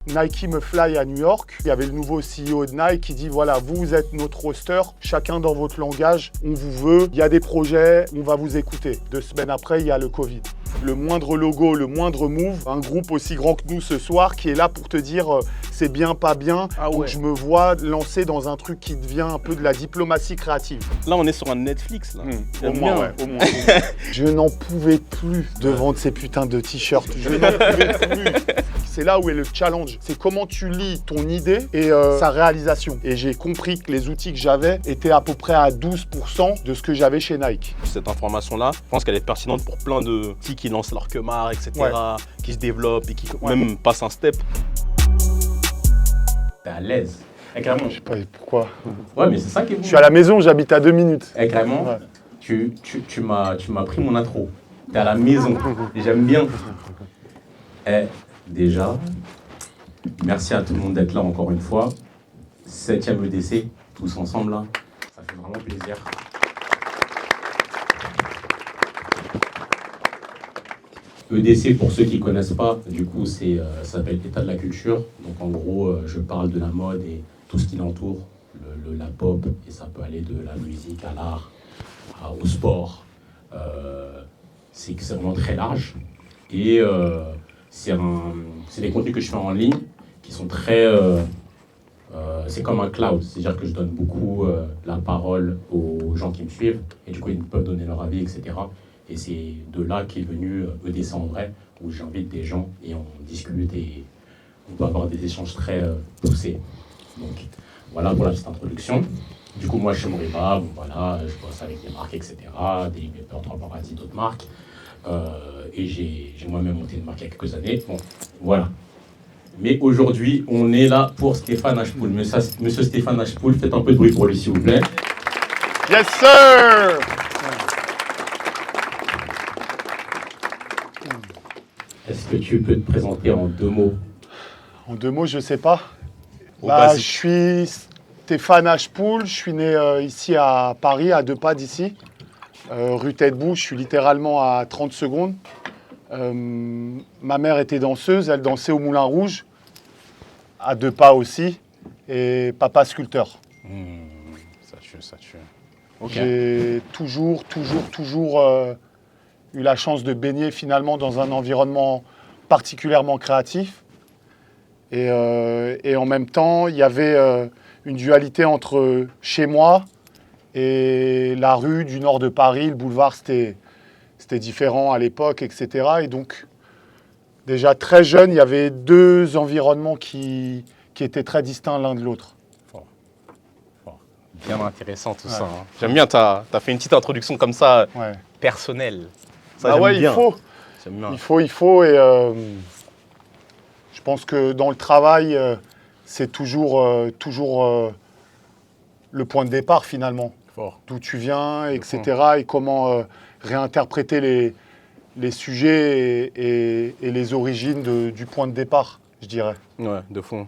Nike me fly à New York. Il y avait le nouveau CEO de Nike qui dit voilà, vous êtes notre roster, chacun dans votre langage, on vous veut, il y a des projets, on va vous écouter. 2 semaines après, il y a le Covid. Le moindre logo, le moindre move, un groupe aussi grand que nous ce soir qui est là pour te dire c'est bien, pas bien. Donc je me vois lancer dans un truc qui devient un peu de la diplomatie créative. Là, on est sur un Netflix. Là. Au moins, ouais, au moins. Je n'en pouvais plus de vendre ces putains de t-shirts. Je n'en pouvais plus. C'est là où est le challenge. C'est comment tu lis ton idée et sa réalisation. Et j'ai compris que les outils que j'avais étaient à peu près à 12% de ce que j'avais chez Nike. Cette information-là, je pense qu'elle est pertinente pour plein de petits qui lancent leur Kemar, etc., qui se développent et qui même passent un step. T'es à l'aise. Carrément. Je sais pas pourquoi. Ouais, mais c'est ça qui est bon. Je suis à la maison, j'habite à 2 minutes. Carrément, tu m'as pris mon intro. T'es à la maison. Et j'aime bien. Déjà, merci à tout le monde d'être là encore une fois. 7e EDC, tous ensemble là. Ça fait vraiment plaisir. EDC, pour ceux qui ne connaissent pas, du coup, ça s'appelle État de la culture. Donc en gros, je parle de la mode et tout ce qui l'entoure, la pop, et ça peut aller de la musique à l'art, au sport. C'est vraiment très large. Et c'est des contenus que je fais en ligne qui sont très... c'est comme un cloud, c'est-à-dire que je donne beaucoup la parole aux gens qui me suivent, et du coup, ils peuvent donner leur avis, etc. Et c'est de là qu'est venu EDC en vrai, où j'invite des gens et on discute et on peut avoir des échanges très poussés. Donc voilà pour la petite introduction. Du coup, moi, je suis Moriba, voilà, je bosse avec des marques, etc., des Paper, Trois Paradis, d'autres marques. Et j'ai moi-même monté une marque il y a quelques années. Bon, voilà. Mais aujourd'hui, on est là pour Stéphane Hachepoul. Monsieur Stéphane Hachepoul, faites un peu de bruit pour lui, s'il vous plaît. Yes, sir! Est-ce que tu peux te présenter en 2 mots? En 2 mots, je sais pas. Je suis Stéphane Hachepoul, je suis né ici à Paris, à 2 pas d'ici. Rue Taitbout, je suis littéralement à 30 secondes. Ma mère était danseuse, elle dansait au Moulin Rouge, à 2 pas aussi, et papa sculpteur. Ça tue. Okay. J'ai toujours eu la chance de baigner finalement dans un environnement particulièrement créatif. Et en même temps, il y avait une dualité entre chez moi et la rue du nord de Paris. Le boulevard, c'était différent à l'époque, etc. Et donc, déjà très jeune, il y avait 2 environnements qui étaient très distincts l'un de l'autre. Bien intéressant tout ça. Hein. J'aime bien, tu as fait une petite introduction comme ça, personnelle. Ça, bien. Il faut. Et je pense que dans le travail, c'est toujours le point de départ finalement. D'où tu viens, etc. Et comment réinterpréter les sujets et les origines du point de départ, je dirais. Ouais, de fond.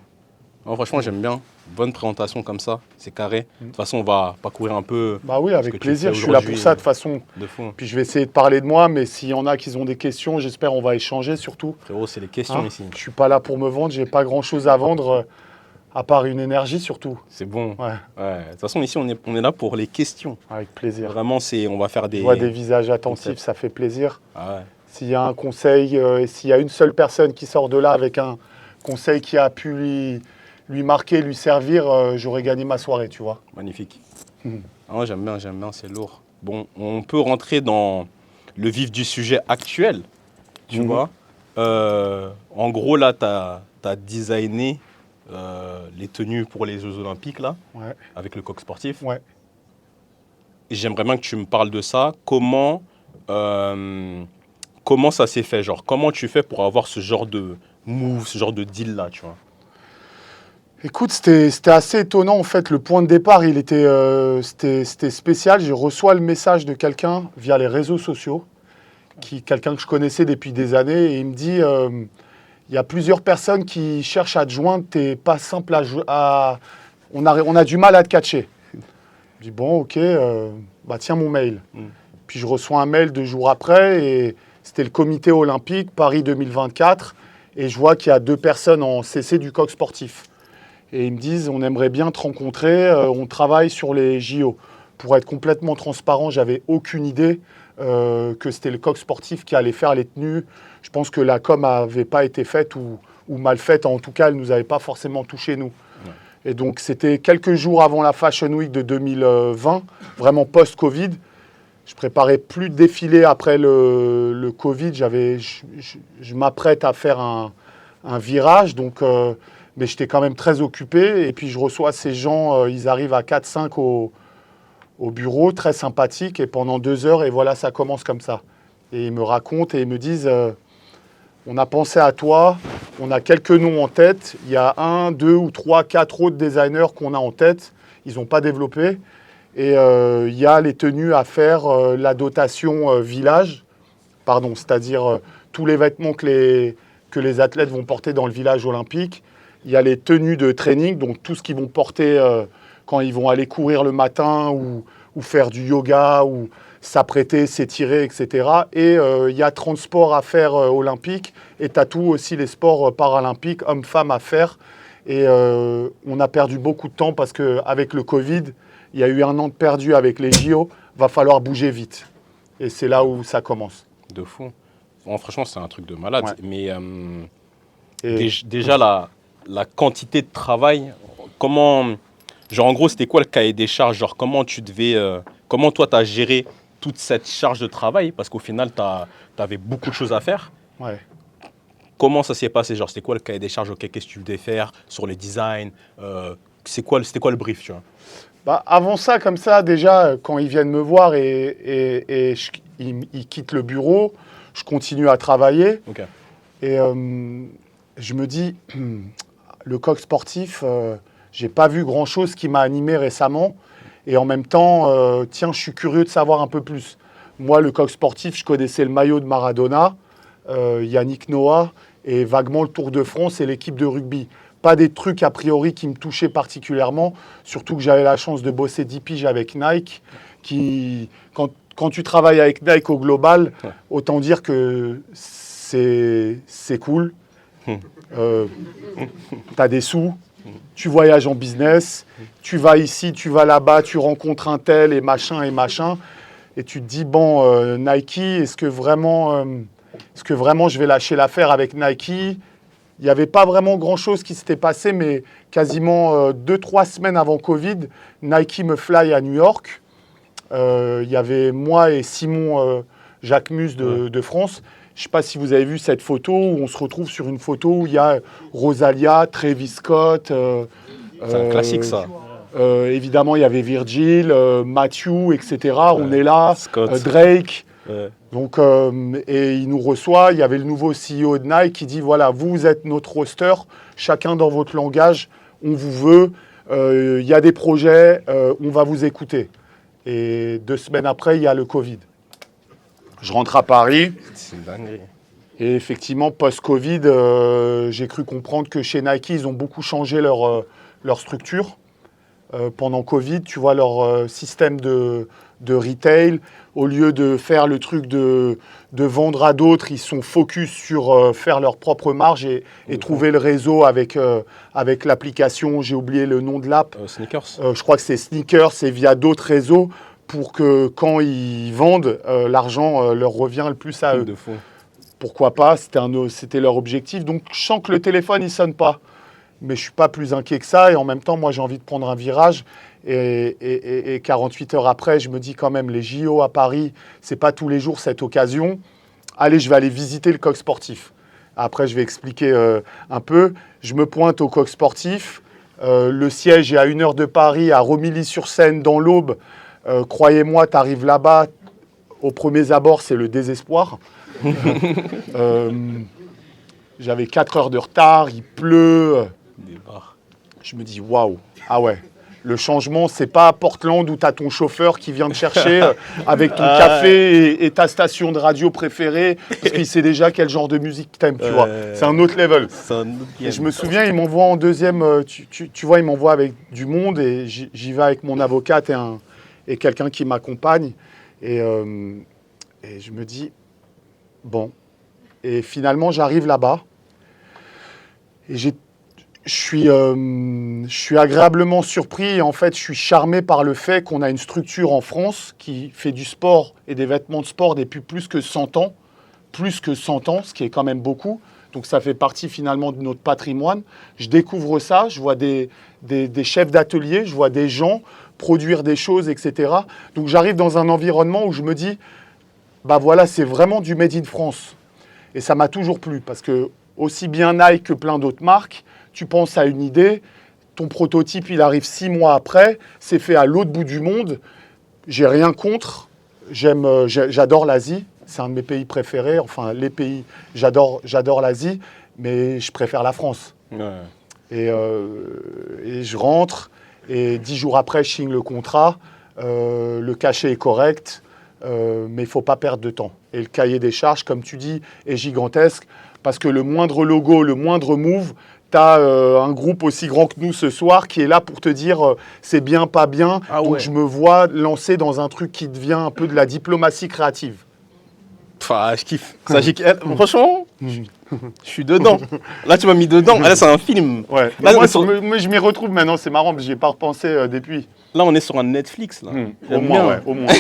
Non, franchement, j'aime bien. Bonne présentation comme ça, c'est carré. De toute façon, on va parcourir un peu. Bah oui, avec plaisir. Je suis là pour ça de toute façon. De fond. Puis je vais essayer de parler de moi, mais s'il y en a qui ont des questions, j'espère on va échanger surtout. Frérot, c'est les questions ici. Je suis pas là pour me vendre, j'ai pas grand chose à vendre, à part une énergie surtout. C'est bon. Ouais. De toute façon, ici, on est là pour les questions. Avec plaisir. Vraiment, on va faire des... Je vois des visages attentifs, ça fait plaisir. Ah ouais. S'il y a un conseil, et s'il y a une seule personne qui sort de là avec un conseil qui a pu lui marquer, lui servir, j'aurais gagné ma soirée, tu vois. Magnifique. Ah, j'aime bien, c'est lourd. Bon, on peut rentrer dans le vif du sujet actuel, tu vois. En gros, là, tu as designé les tenues pour les Jeux Olympiques, là, avec le coq sportif. Ouais. Et j'aimerais bien que tu me parles de ça. Comment ça s'est fait, genre, comment tu fais pour avoir ce genre de move, ce genre de deal-là, tu vois? Écoute, c'était assez étonnant en fait. Le point de départ, c'était spécial. Je reçois le message de quelqu'un via les réseaux sociaux, quelqu'un que je connaissais depuis des années, et il me dit il y a plusieurs personnes qui cherchent à te joindre, t'es pas simple on a du mal à te catcher. Je dis bon, ok, tiens mon mail. Puis je reçois un mail 2 jours après et c'était le comité olympique Paris 2024. et je vois qu'il y a 2 personnes en CC du coq sportif. Et ils me disent, on aimerait bien te rencontrer, on travaille sur les JO. Pour être complètement transparent, j'avais aucune idée que c'était le coq sportif qui allait faire les tenues. Je pense que la com n'avait pas été faite ou mal faite. En tout cas, elle ne nous avait pas forcément touché, nous. Ouais. Et donc, c'était quelques jours avant la Fashion Week de 2020, vraiment post-Covid. Je préparais plus de défilé après le Covid. Je m'apprête à faire un virage, donc, mais j'étais quand même très occupé. Et puis, je reçois ces gens, ils arrivent à 4-5 au bureau, très sympathiques, et pendant 2 heures, et voilà, ça commence comme ça. Et ils me racontent et ils me disent, on a pensé à toi, on a quelques noms en tête, il y a 1, 2 ou 3, 4 autres designers qu'on a en tête, ils n'ont pas développé, et il y a les tenues à faire, la dotation village, c'est-à-dire tous les vêtements que les athlètes vont porter dans le village olympique. Il y a les tenues de training, donc tout ce qu'ils vont porter quand ils vont aller courir le matin ou faire du yoga ou s'apprêter, s'étirer, etc. Et il y a 30 sports à faire olympiques et tu as tout aussi les sports paralympiques, hommes-femmes à faire. Et on a perdu beaucoup de temps parce qu'avec le Covid, il y a eu 1 an de perdu avec les JO, va falloir bouger vite. Et c'est là où ça commence. De fou. Bon, franchement, c'est un truc de malade. Ouais. Mais déjà, la quantité de travail, comment... Genre, en gros, c'était quoi le cahier des charges? Genre, comment toi, tu as géré toute cette charge de travail? Parce qu'au final, tu avais beaucoup de choses à faire. Ouais. Comment ça s'est passé? Genre, c'était quoi le cahier des charges? Okay, qu'est-ce que tu devais faire sur les designs? C'était quoi le brief, tu vois? Avant ça, comme ça, déjà, quand ils viennent me voir et ils quittent le bureau, je continue à travailler. Okay. Et je me dis, le coq sportif, j'ai pas vu grand-chose qui m'a animé récemment. Et en même temps, tiens, je suis curieux de savoir un peu plus. Moi, le coq sportif, je connaissais le maillot de Maradona, Yannick Noah, et vaguement le Tour de France et l'équipe de rugby. Pas des trucs a priori qui me touchaient particulièrement, surtout que j'avais la chance de bosser 10 piges avec Nike, qui, quand tu travailles avec Nike au global, autant dire que c'est cool. Tu as des sous, tu voyages en business, tu vas ici, tu vas là-bas, tu rencontres un tel et machin, et tu te dis, bon, Nike, est-ce que vraiment je vais lâcher l'affaire avec Nike ? Il n'y avait pas vraiment grand-chose qui s'était passé, mais quasiment 2-3 semaines avant Covid, Nike me fly à New York. Il y avait moi et Simon Jacquemus de France. Je ne sais pas si vous avez vu cette photo où on se retrouve sur une photo où il y a Rosalia, Travis Scott. C'est un classique, ça. Évidemment, il y avait Virgil, Matthew, etc. On est là, Drake. Donc, et il nous reçoit, il y avait le nouveau CEO de Nike qui dit, voilà, vous êtes notre roster, chacun dans votre langage, on vous veut, il y a des projets, on va vous écouter. Et 2 semaines après, il y a le Covid. Je rentre à Paris. C'est une dinguerie. Et effectivement, post-Covid, j'ai cru comprendre que chez Nike, ils ont beaucoup changé leur structure. Pendant Covid, tu vois, leur système de retail, au lieu de faire le truc de vendre à d'autres, ils sont focus sur faire leur propre marge et trouver le réseau avec l'application. J'ai oublié le nom de l'app. Sneakers. Je crois que c'est Sneakers, c'est via d'autres réseaux pour que quand ils vendent, l'argent leur revient le plus à eux. De fond. Pourquoi pas, c'était leur objectif. Donc je sens que le téléphone, il ne sonne pas. Mais je ne suis pas plus inquiet que ça. Et en même temps, moi, j'ai envie de prendre un virage. Et 48 heures après, je me dis quand même, les JO à Paris, ce n'est pas tous les jours cette occasion. Allez, je vais aller visiter le coq sportif. Après, je vais expliquer un peu. Je me pointe au coq sportif. Le siège est à 1 heure de Paris, à Romilly-sur-Seine, dans l'Aube. Croyez-moi, tu arrives là-bas, au premier abord, c'est le désespoir. J'avais 4 heures de retard, il pleut. Je me dis, waouh, ah ouais. Le changement, c'est pas à Portland où tu as ton chauffeur qui vient te chercher avec ton café et ta station de radio préférée, parce qu'il sait déjà quel genre de musique t'aimes, tu vois. C'est un autre level. Et je me souviens, il m'envoie en deuxième, tu vois, il m'envoie avec du monde et j'y vais avec mon avocate et quelqu'un qui m'accompagne. Et je me dis, bon. Et finalement, j'arrive là-bas. Et je suis agréablement surpris. En fait, je suis charmé par le fait qu'on a une structure en France qui fait du sport et des vêtements de sport depuis plus que 100 ans. Plus que 100 ans, ce qui est quand même beaucoup. Donc ça fait partie finalement de notre patrimoine. Je découvre ça, je vois des chefs d'atelier, je vois des gens produire des choses, etc. Donc j'arrive dans un environnement où je me dis, bah voilà, c'est vraiment du Made in France. Et ça m'a toujours plu, parce que aussi bien Nike que plein d'autres marques, tu penses à une idée, ton prototype, il arrive 6 mois après, c'est fait à l'autre bout du monde. J'ai rien contre, j'adore l'Asie, c'est un de mes pays préférés, enfin les pays, j'adore l'Asie, mais je préfère la France. Ouais. Et je rentre, et 10 jours après, je signe le contrat, le cachet est correct, mais il ne faut pas perdre de temps. Et le cahier des charges, comme tu dis, est gigantesque, parce que le moindre logo, le moindre move, tu as un groupe aussi grand que nous ce soir qui est là pour te dire c'est bien, pas bien. Ah Donc ouais. je me vois lancer dans un truc qui devient un peu de la diplomatie créative. Enfin, je kiffe. Ça, franchement, je suis dedans. Là, tu m'as mis dedans. Là, c'est un film. Ouais. Là, Moi, on est sur, je m'y retrouve maintenant, c'est marrant, parce que je n'y ai pas repensé depuis. là, on est sur un Netflix. Là. Au J'aime moins, bien. ouais, au moins.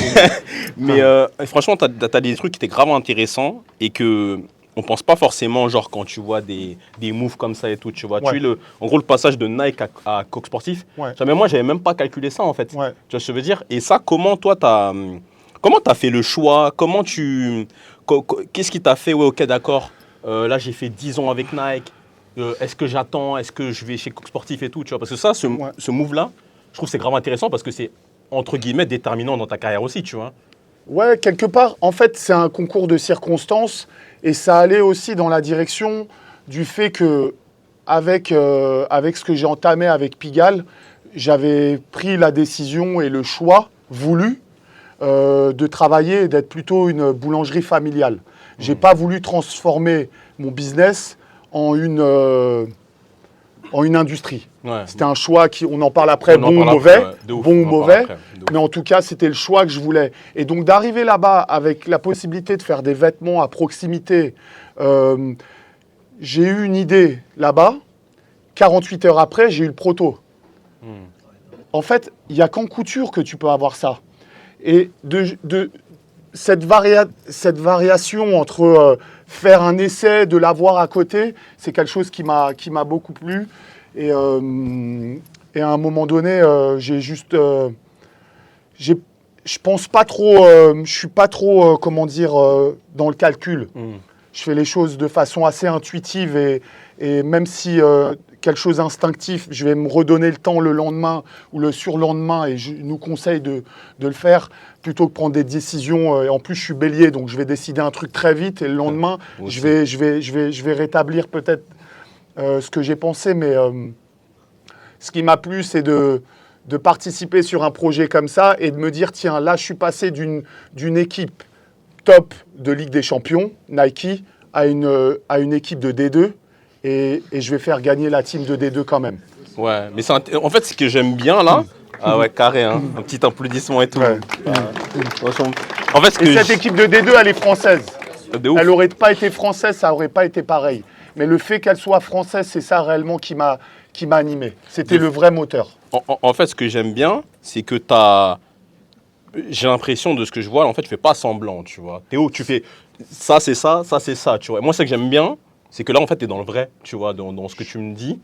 Mais franchement, tu as des trucs qui étaient grave intéressants et que on pense pas forcément, genre quand tu vois des moves comme ça et tout, tu vois. Ouais. Tu vois, en gros, le passage de Nike à Coq Sportif, Ouais. jamais moi, j'avais même pas calculé ça en fait. Ouais. Tu vois ce que je veux dire? Et ça, comment toi, comment t'as fait le choix? Qu'est-ce qui t'a fait, ouais, ok, d'accord, là, j'ai fait 10 ans avec Nike. Est-ce que j'attends? Est-ce que je vais chez Coq Sportif et tout, tu vois? Parce que ça, ce move-là, je trouve que c'est grave intéressant parce que c'est, entre guillemets, déterminant dans ta carrière aussi, tu vois. Ouais, quelque part, en fait, c'est un concours de circonstances et ça allait aussi dans la direction du fait que, avec ce que j'ai entamé avec Pigalle, j'avais pris la décision et le choix voulu de travailler et d'être plutôt une boulangerie familiale. J'ai pas voulu transformer mon business en une industrie. Ouais. C'était un choix on en parle après, On en bon ou parle mauvais, après, ouais, de ouf, bon ou on en parle mauvais. après, de ouf. Mais en tout cas, c'était le choix que je voulais. Et donc d'arriver là-bas avec la possibilité de faire des vêtements à proximité, j'ai eu une idée là-bas. 48 heures après, j'ai eu le proto. En fait, il n'y a qu'en couture que tu peux avoir ça. Et cette variation entre faire un essai, de l'avoir à côté, c'est quelque chose qui m'a beaucoup plu. Et à un moment donné, je pense pas trop, je suis pas trop, dans le calcul. Je fais les choses de façon assez intuitive et même si quelque chose d'instinctif, je vais me redonner le temps le lendemain ou le surlendemain et je nous conseille de le faire plutôt que prendre des décisions. Et en plus, je suis bélier, donc je vais décider un truc très vite et le lendemain, je vais rétablir peut-être ce que j'ai pensé. Mais ce qui m'a plu, c'est de participer sur un projet comme ça et de me dire, tiens, là, je suis passé d'une équipe top de Ligue des Champions, Nike, à une équipe de D2 et je vais faire gagner la team de D2 quand même. Ouais, mais en fait, ce que j'aime bien là, ah ouais, carré, hein, un petit applaudissement et tout. Ouais. Franchement. En fait, Cette équipe de D2, elle est française. de ouf. Elle n'aurait pas été française, ça n'aurait pas été pareil. Mais le fait qu'elle soit française, c'est ça réellement qui m'a animé. C'était le vrai moteur. En fait, ce que j'aime bien, c'est que j'ai l'impression de ce que je vois, en fait, tu fais pas semblant, tu vois. Théo, tu fais ça, c'est ça, tu vois. Et moi, ce que j'aime bien, c'est que là, en fait, tu es dans le vrai, tu vois, dans ce que tu me dis,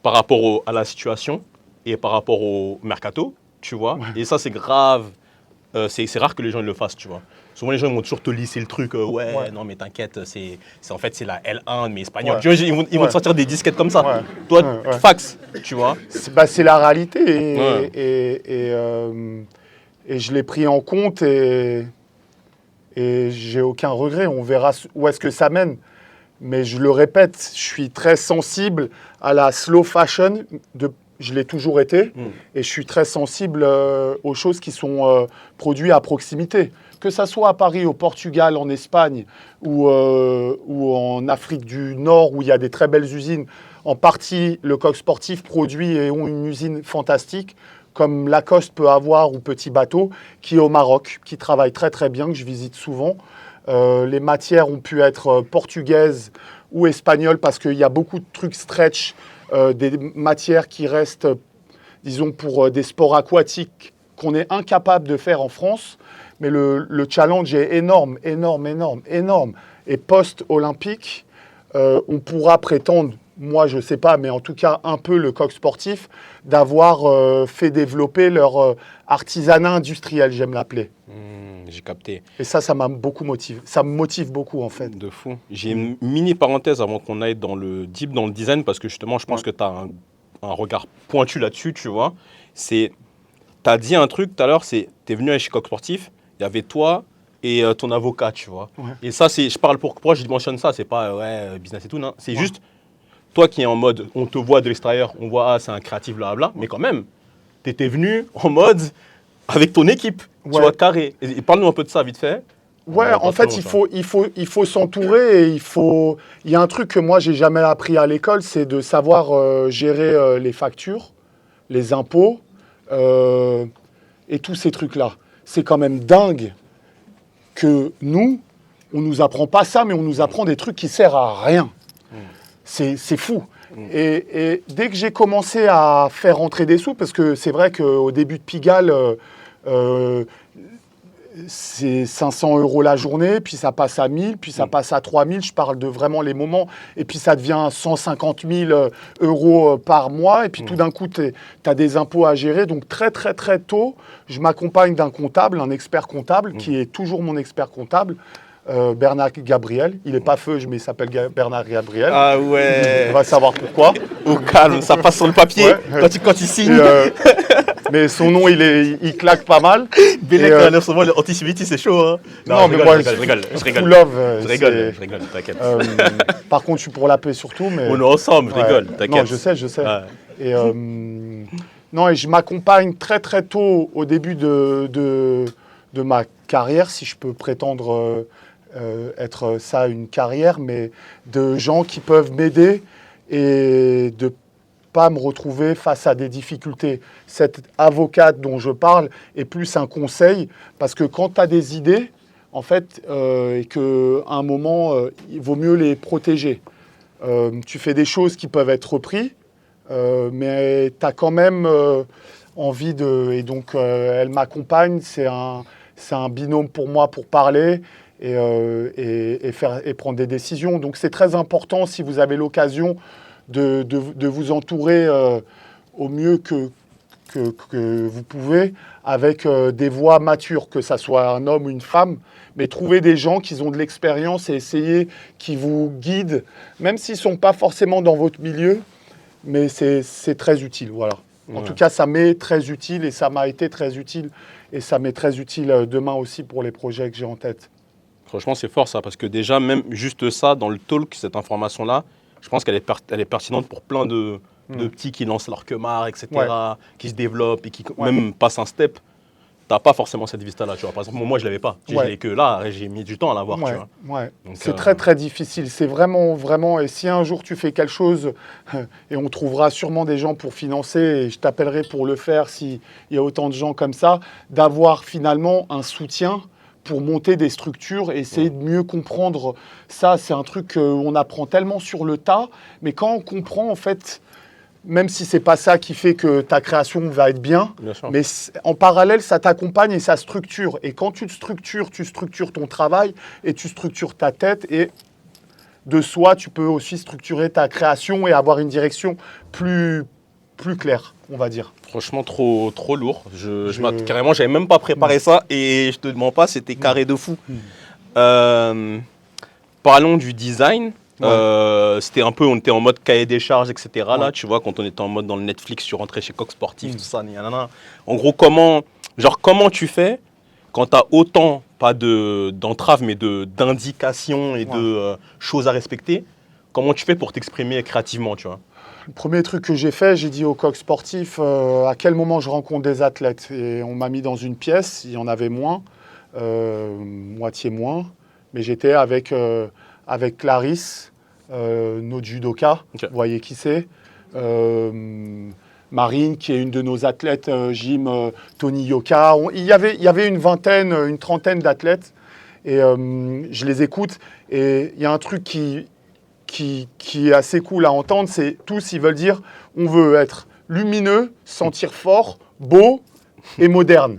par rapport à la situation et par rapport au mercato, tu vois. Ouais. Et ça, c'est grave. C'est rare que les gens le fassent, tu vois. Souvent, les gens vont toujours te lisser le truc. Ouais, non, mais t'inquiète, en fait, c'est la L1, mais espagnol. Ouais. Tu vois, ils vont te sortir des disquettes comme ça. Ouais. Toi, fax, tu vois. C'est la réalité. Et je l'ai pris en compte et j'ai aucun regret. On verra où est-ce que ça mène. Mais je le répète, je suis très sensible à la slow fashion. Je l'ai toujours été. Et je suis très sensible aux choses qui sont produites à proximité. Que ça soit à Paris, au Portugal, en Espagne ou en Afrique du Nord où il y a des très belles usines. En partie, le Coq Sportif produit et ont une usine fantastique comme Lacoste peut avoir ou Petit Bateau, qui est au Maroc, qui travaille très très bien, que je visite souvent. Les matières ont pu être portugaises ou espagnol, parce qu'il y a beaucoup de trucs stretch, des matières qui restent, disons, pour des sports aquatiques qu'on est incapable de faire en France. Mais le challenge est énorme, énorme, énorme, énorme. Et post-olympique, on pourra prétendre, moi je ne sais pas, mais en tout cas un peu le coq sportif, d'avoir fait développer leur artisanat industriel, j'aime l'appeler. J'ai capté. Et ça m'a beaucoup motivé. Ça me motive beaucoup en fait. De fou. J'ai une mini parenthèse avant qu'on aille dans le deep, dans le design, parce que justement, je pense que tu as un regard pointu là-dessus, tu vois. Tu as dit un truc tout à l'heure, tu es venu chez Coq Sportif, il y avait toi et ton avocat, tu vois. Ouais. Et ça, je parle pourquoi je mentionne ça, c'est pas business et tout, non. C'est juste, toi qui es en mode, on te voit de l'extérieur, on voit, c'est un créatif, blablabla, mais quand même, tu étais venu en mode avec ton équipe, tu vois, carré. Et parle-nous un peu de ça vite fait. Ouais, en fait, il faut s'entourer et il y a un truc que moi, j'ai jamais appris à l'école, c'est de savoir gérer les factures, les impôts et tous ces trucs-là. C'est quand même dingue que nous, on nous apprend pas ça, mais on nous apprend des trucs qui servent à rien. C'est fou. Et dès que j'ai commencé à faire rentrer des sous, parce que c'est vrai qu'au début de Pigalle, c'est 500 € la journée, puis ça passe à 1000, puis ça passe à 3000, je parle de vraiment les moments, et puis ça devient 150 000 € par mois, et puis tout d'un coup, tu as des impôts à gérer. Donc très très très tôt, je m'accompagne d'un comptable, un expert comptable, qui est toujours mon expert comptable, Bernard Gabriel. Il n'est pas feu, mais il s'appelle Bernard Gabriel. Ah ouais. On va savoir pourquoi. Au calme, ça passe sur le papier quand il signe. Mais son nom, il claque pas mal. Bélec, souvent, l'antisémitisme, c'est chaud. Hein. Non, mais moi, je rigole. Je rigole, t'inquiète. Par contre, je suis pour la paix surtout. Mais... On est ensemble, je rigole, t'inquiète. Non, je sais. Ouais. Et, non, et je m'accompagne très très tôt au début de ma carrière, si je peux prétendre être ça une carrière, mais de gens qui peuvent m'aider et de pas me retrouver face à des difficultés. Cette avocate dont je parle est plus un conseil, parce que quand tu as des idées, en fait, et qu'à un moment, il vaut mieux les protéger. Tu fais des choses qui peuvent être reprises, mais tu as quand même envie de... Et donc, elle m'accompagne, c'est un binôme pour moi pour parler et prendre des décisions. Donc, c'est très important, si vous avez l'occasion, de vous entourer au mieux que vous pouvez avec des voix matures, que ça soit un homme ou une femme, mais trouver des gens qui ont de l'expérience et essayer qui vous guident, même s'ils ne sont pas forcément dans votre milieu, mais c'est très utile, voilà. En tout cas, ça m'est très utile et ça m'a été très utile et ça m'est très utile demain aussi pour les projets que j'ai en tête. Franchement, c'est fort ça, parce que déjà, même juste ça, dans le talk, cette information-là, je pense qu'elle est pertinente pour plein de petits qui lancent leur queumar, etc., qui se développent et qui même passent un step. T'as pas forcément cette vista-là, tu vois. Par exemple, moi, je l'avais pas. Je l'ai que là, j'ai mis du temps à l'avoir, tu vois. C'est très, très difficile. C'est vraiment, vraiment... Et si un jour tu fais quelque chose, et on trouvera sûrement des gens pour financer, et je t'appellerai pour le faire s'il y a autant de gens comme ça, d'avoir finalement un soutien pour monter des structures et essayer de mieux comprendre ça. C'est un truc qu'on apprend tellement sur le tas, mais quand on comprend, en fait, même si c'est pas ça qui fait que ta création va être bien mais en parallèle, ça t'accompagne et ça structure. Et quand tu structures ton travail et tu structures ta tête, et de soi, tu peux aussi structurer ta création et avoir une direction plus claire, on va dire. Franchement, trop lourd. Carrément, j'avais même pas préparé ça et je te demande pas, c'était carré de fou. Parlons du design. C'était un peu, on était en mode cahier des charges, etc. Là, tu vois, quand on était en mode dans le Netflix, tu rentrais chez Coq Sportif, tout ça, nanana. En gros, comment tu fais quand tu as autant, pas d'entraves, mais d'indications et de choses à respecter? Comment tu fais pour t'exprimer créativement, tu vois? Le premier truc que j'ai fait, j'ai dit au Coq Sportif à quel moment je rencontre des athlètes. Et on m'a mis dans une pièce, il y en avait moins, moitié moins, mais j'étais avec Clarisse, notre judoka, vous voyez qui c'est, Marine, qui est une de nos athlètes, gym, Tony Yoka. Il y avait une trentaine d'athlètes, et je les écoute, et il y a un truc qui est assez cool à entendre, c'est tous, ils veulent dire, on veut être lumineux, sentir fort, beau et moderne.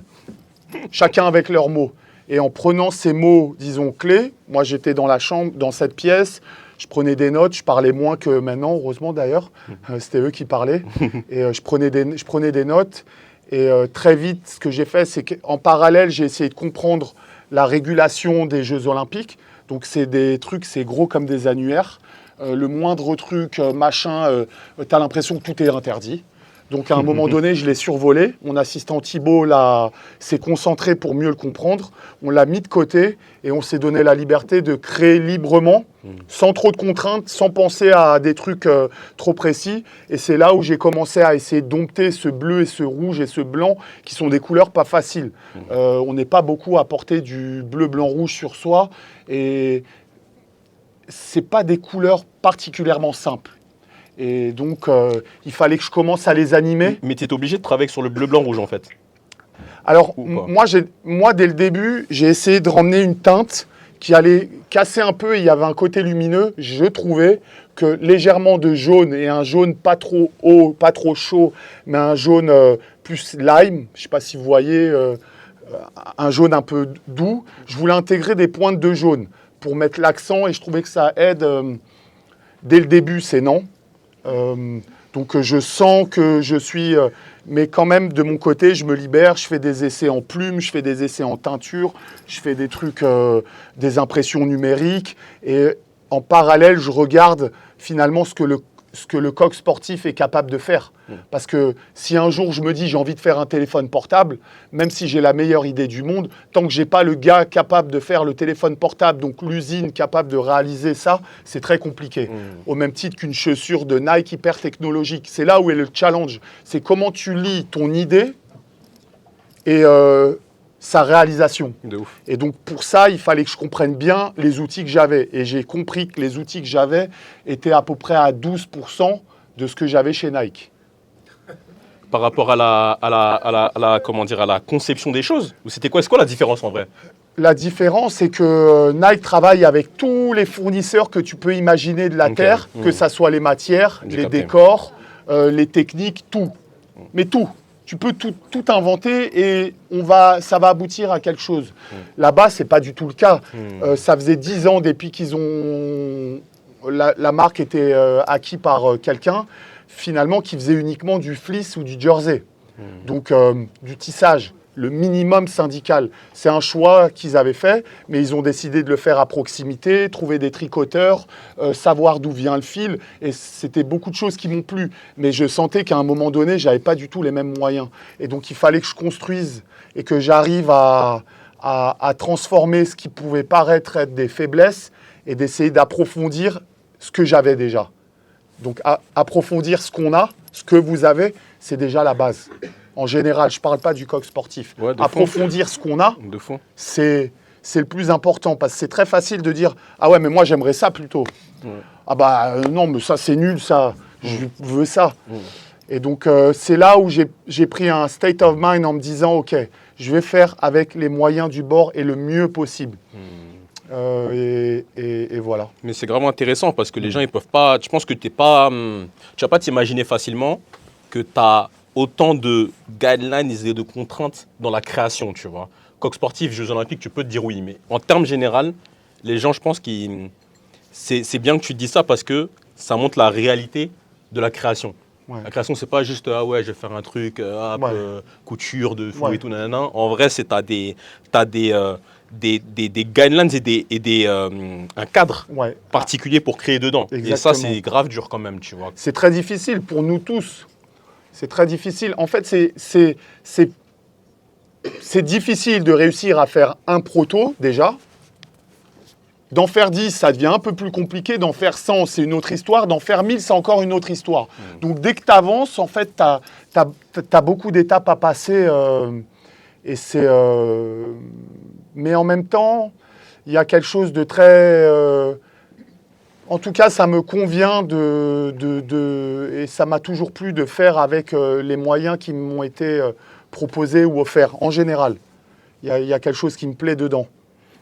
Chacun avec leurs mots. Et en prenant ces mots, disons, clés, moi j'étais dans la chambre, dans cette pièce, je prenais des notes, je parlais moins que maintenant, heureusement d'ailleurs, c'était eux qui parlaient, et je prenais des notes, et très vite, ce que j'ai fait, c'est qu'en parallèle, j'ai essayé de comprendre la régulation des Jeux Olympiques, donc c'est des trucs, c'est gros comme des annuaires, le moindre truc, machin, t'as l'impression que tout est interdit. Donc à un moment donné, je l'ai survolé. Mon assistant Thibaut s'est concentré pour mieux le comprendre. On l'a mis de côté et on s'est donné la liberté de créer librement, sans trop de contraintes, sans penser à des trucs trop précis. Et c'est là où j'ai commencé à essayer de dompter ce bleu et ce rouge et ce blanc, qui sont des couleurs pas faciles. On n'est pas beaucoup à porter du bleu, blanc, rouge sur soi. Et c'est pas des couleurs particulièrement simples. Et donc, il fallait que je commence à les animer. Mais tu es obligé de travailler sur le bleu, blanc, rouge en fait. Alors, moi, dès le début, j'ai essayé de ramener une teinte qui allait casser un peu. Il y avait un côté lumineux. Je trouvais que légèrement de jaune, et un jaune pas trop haut, pas trop chaud, mais un jaune plus lime. Je ne sais pas si vous voyez, un jaune un peu doux. Je voulais intégrer des pointes de jaune pour mettre l'accent, et je trouvais que ça aide. Dès le début, c'est non. Donc je sens que je suis, mais quand même de mon côté, je me libère, je fais des essais en plumes, je fais des essais en teinture, je fais des trucs, des impressions numériques, et en parallèle, je regarde finalement ce que le coq sportif est capable de faire. Parce que si un jour je me dis j'ai envie de faire un téléphone portable, même si j'ai la meilleure idée du monde, tant que j'ai pas le gars capable de faire le téléphone portable, donc l'usine capable de réaliser ça, c'est très compliqué. Au même titre qu'une chaussure de Nike hyper technologique. C'est là où est le challenge. C'est comment tu lis ton idée et sa réalisation. De ouf. Et donc pour ça, il fallait que je comprenne bien les outils que j'avais. Et j'ai compris que les outils que j'avais étaient à peu près à 12% de ce que j'avais chez Nike. Par rapport à la conception des choses? Ou c'est quoi la différence en vrai? La différence, c'est que Nike travaille avec tous les fournisseurs que tu peux imaginer de la Terre, que ça soit les matières, les décors, les techniques, tout. Mais tout. Tu peux tout inventer et ça va aboutir à quelque chose. Là-bas, ce n'est pas du tout le cas. Ça faisait 10 ans depuis qu'ils ont... La marque était acquise par quelqu'un, finalement, qui faisait uniquement du fleece ou du jersey. Donc, du tissage, le minimum syndical. C'est un choix qu'ils avaient fait, mais ils ont décidé de le faire à proximité, trouver des tricoteurs, savoir d'où vient le fil. Et c'était beaucoup de choses qui m'ont plu. Mais je sentais qu'à un moment donné, je n'avais pas du tout les mêmes moyens. Et donc, il fallait que je construise et que j'arrive à transformer ce qui pouvait paraître être des faiblesses et d'essayer d'approfondir ce que j'avais déjà. Donc, approfondir ce qu'on a, ce que vous avez, c'est déjà la base. En général, je ne parle pas du coq sportif. Ouais, approfondir ce qu'on a, de fond. c'est le plus important. Parce que c'est très facile de dire « Ah ouais, mais moi, j'aimerais ça plutôt. Ah bah non, mais ça, c'est nul, ça. Je veux ça. Et donc, c'est là où j'ai pris un state of mind en me disant « Ok, je vais faire avec les moyens du bord et le mieux possible. Et voilà. Mais c'est vraiment intéressant parce que les gens, ils peuvent pas... Je pense que tu vas pas t'imaginer facilement que tu as autant de guidelines et de contraintes dans la création, tu vois. Coq sportif, Jeux Olympiques, tu peux te dire oui. Mais en termes général, les gens, je pense que c'est bien que tu te dis ça parce que ça montre la réalité de la création. Ouais. La création, c'est pas juste ah ouais, je vais faire un truc, couture de fou et tout, nanana. En vrai, t'as des guidelines et un cadre particulier pour créer dedans. Exactement. Et ça, c'est grave dur quand même, tu vois. C'est très difficile pour nous tous. C'est très difficile. En fait, c'est difficile de réussir à faire un proto, déjà. D'en faire 10, ça devient un peu plus compliqué. D'en faire 100, c'est une autre histoire. D'en faire 1000, c'est encore une autre histoire. Donc, dès que tu avances, en fait, tu as beaucoup d'étapes à passer. Et c'est... Mais en même temps, il y a quelque chose de très... En tout cas, ça me convient et ça m'a toujours plu de faire avec les moyens qui m'ont été proposés ou offerts, en général. Il y a quelque chose qui me plaît dedans.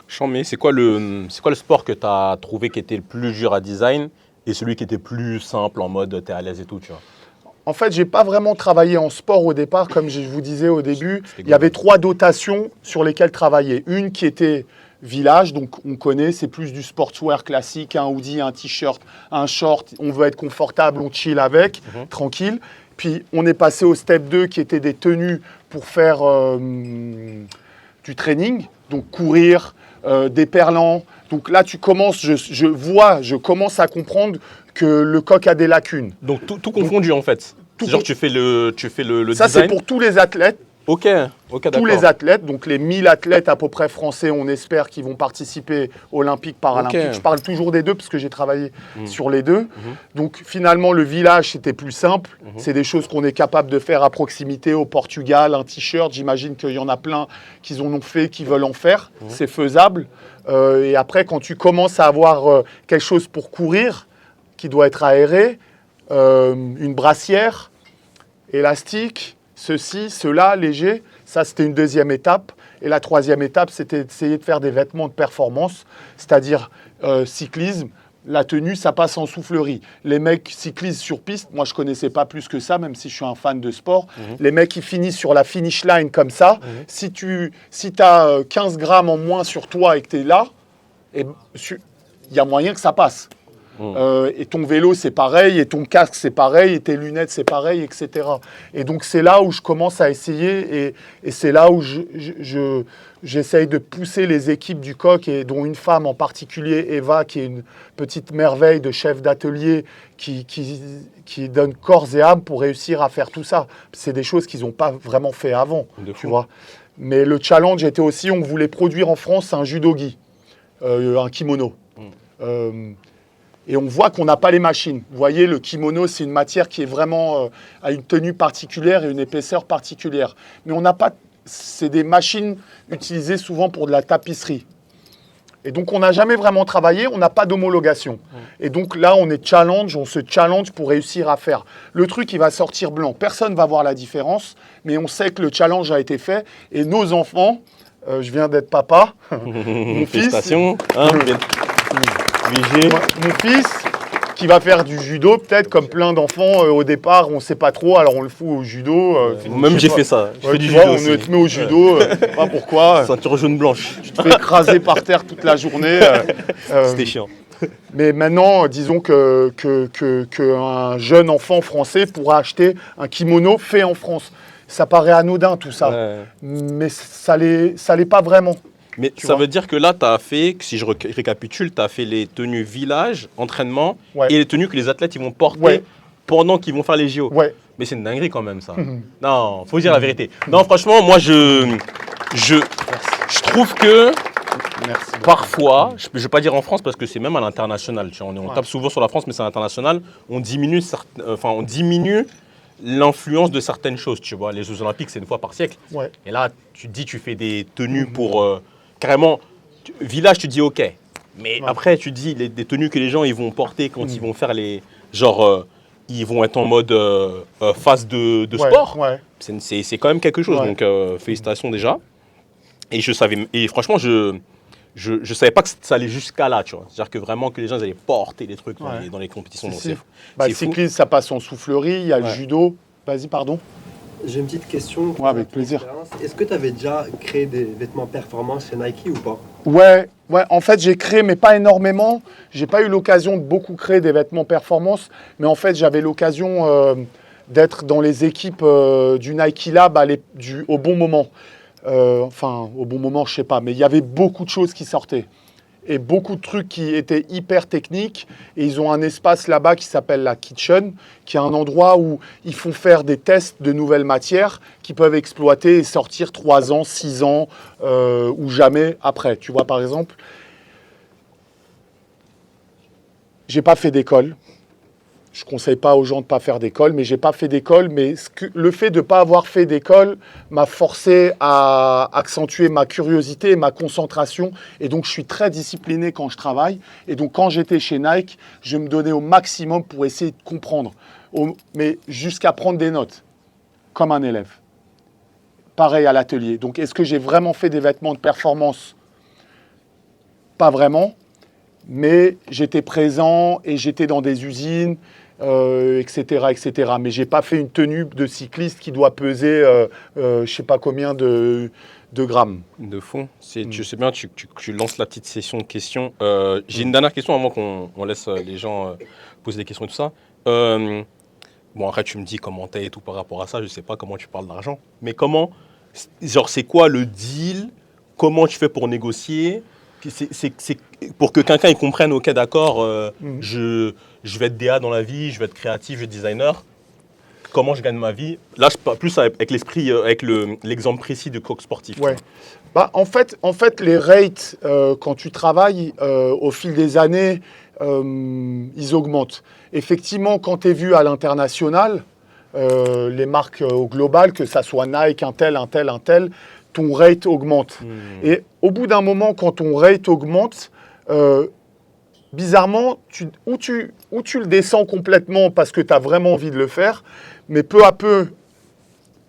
Chambé, c'est quoi le sport que tu as trouvé qui était le plus dur à design et celui qui était plus simple en mode t'es à l'aise et tout, tu vois. En fait, j'ai pas vraiment travaillé en sport au départ, comme je vous disais au début. C'était Il y avait 3 dotations sur lesquelles travailler. Une qui était village, donc on connaît, c'est plus du sportswear classique, un hoodie, un t-shirt, un short. On veut être confortable, on chill avec, tranquille. Puis on est passé au step 2 qui était des tenues pour faire du training, donc courir, des perlants. Donc là, tu commences, je commence à comprendre que le coq a des lacunes. Donc tout confondu en fait. Tout Genre con- tu fais le Ça, c'est design. pour tous les athlètes. Ok, d'accord. Tous les athlètes, donc les 1000 athlètes à peu près français, on espère, qui vont participer olympiques, paralympiques. Ok. Je parle toujours des deux parce que j'ai travaillé sur les deux. Donc finalement, le village, c'était plus simple. C'est des choses qu'on est capable de faire à proximité au Portugal, un t-shirt. J'imagine qu'il y en a plein qui en ont fait, qui veulent en faire. C'est faisable. Et après, quand tu commences à avoir quelque chose pour courir, qui doit être aéré, une brassière, élastique, ceci, cela, léger. Ça, c'était une deuxième étape. Et la troisième étape, c'était d'essayer de faire des vêtements de performance, c'est-à-dire cyclisme. La tenue, ça passe en soufflerie. Les mecs cyclisent sur piste. Moi, je ne connaissais pas plus que ça, même si je suis un fan de sport. Les mecs qui finissent sur la finish line comme ça, si tu as 15 grammes en moins sur toi et que tu es là, il y a moyen que ça passe. Et ton vélo, c'est pareil, et ton casque, c'est pareil, et tes lunettes, c'est pareil, etc. Et donc, c'est là où je commence à essayer, et c'est là où j'essaye de pousser les équipes du coq, et dont une femme en particulier, Eva, qui est une petite merveille de chef d'atelier, qui donne corps et âme pour réussir à faire tout ça. C'est des choses qu'ils n'ont pas vraiment fait avant, tu vois. Mais le challenge était aussi, on voulait produire en France un judogi, un kimono. Et on voit qu'on n'a pas les machines. Vous voyez, le kimono, c'est une matière qui est vraiment à une tenue particulière et une épaisseur particulière. Mais on n'a pas. C'est des machines utilisées souvent pour de la tapisserie. Et donc, on n'a jamais vraiment travaillé, on n'a pas d'homologation. Et donc là, on se challenge pour réussir à faire. Le truc, il va sortir blanc. Personne ne va voir la différence, mais on sait que le challenge a été fait. Et nos enfants, je viens d'être papa, mon fils. Félicitations. Mon fils, qui va faire du judo, peut-être comme plein d'enfants au départ, on ne sait pas trop, alors on le fout au judo. Même j'ai fait ça. Je fais du tu vois, judo on aussi. te met au judo, je sais pas pourquoi. Ceinture jaune blanche. Tu te fais écraser par terre toute la journée. C'était chiant. Mais maintenant, disons qu'un jeune enfant français pourra acheter un kimono fait en France. Ça paraît anodin tout ça, mais ça l'est pas vraiment. Mais ça veut dire que là, tu as fait, si je récapitule, tu as fait les tenues village, entraînement, et les tenues que les athlètes ils vont porter pendant qu'ils vont faire les JO. Ouais. Mais c'est une dinguerie quand même, ça. Non, faut dire la vérité. Non, franchement, moi, je trouve que parfois, je ne vais pas dire en France parce que c'est même à l'international. On tape souvent sur la France, mais c'est à l'international. On diminue l'influence de certaines choses, tu vois. Les Jeux Olympiques, c'est une fois par siècle. Ouais. Et là, tu te dis, tu fais des tenues pour... carrément, village, tu dis OK. Mais après, tu dis, des tenues que les gens ils vont porter quand ils vont faire les... Genre, ils vont être en mode phase de sport. Ouais. C'est quand même quelque chose. Donc, félicitations déjà. Et franchement, je savais pas que ça allait jusqu'à là, tu vois. C'est-à-dire que vraiment que les gens ils allaient porter des trucs dans les compétitions. Donc c'est le cyclisme, ça passe en soufflerie, il y a le judo. Vas-y, pardon. J'ai une petite question. Avec plaisir. Est-ce que tu avais déjà créé des vêtements performance chez Nike ou pas? Ouais, en fait, j'ai créé, mais pas énormément. J'ai pas eu l'occasion de beaucoup créer des vêtements performance, mais en fait, j'avais l'occasion d'être dans les équipes du Nike Lab au bon moment. Au bon moment, je sais pas, mais il y avait beaucoup de choses qui sortaient. Et beaucoup de trucs qui étaient hyper techniques. Et ils ont un espace là-bas qui s'appelle la Kitchen, qui est un endroit où ils font faire des tests de nouvelles matières qui peuvent exploiter et sortir 3 ans, 6 ans ou jamais après. Tu vois, par exemple, j'ai pas fait d'école. Je ne conseille pas aux gens de ne pas faire d'école, mais je n'ai pas fait d'école. Mais le fait de ne pas avoir fait d'école m'a forcé à accentuer ma curiosité et ma concentration. Et donc, je suis très discipliné quand je travaille. Et donc, quand j'étais chez Nike, je me donnais au maximum pour essayer de comprendre. Mais jusqu'à prendre des notes, comme un élève. Pareil à l'atelier. Donc, est-ce que j'ai vraiment fait des vêtements de performance? Pas vraiment. mais j'étais présent et j'étais dans des usines, etc., etc. Mais j'ai pas fait une tenue de cycliste qui doit peser, je sais pas combien de grammes. De fond. Tu sais bien, tu lances la petite session de questions. J'ai une dernière question avant qu'on laisse les gens poser des questions et tout ça. Bon, après, tu me dis comment t'es et tout par rapport à ça. Je sais pas comment tu parles d'argent. Mais c'est quoi le deal? Comment tu fais pour négocier? C'est pour que quelqu'un il comprenne, ok, d'accord, je vais être DA dans la vie, je vais être créatif, je vais être designer. Comment je gagne ma vie? Là, je parle plus avec l'esprit, avec l'exemple précis de coq sportif. Ouais. Bah, en fait, les rates, quand tu travailles, au fil des années, ils augmentent. Effectivement, quand tu es vu à l'international, les marques au global, que ça soit Nike, un tel, ton rate augmente. Et au bout d'un moment, quand ton rate augmente, bizarrement, ou tu le descends complètement parce que tu as vraiment envie de le faire, mais peu à peu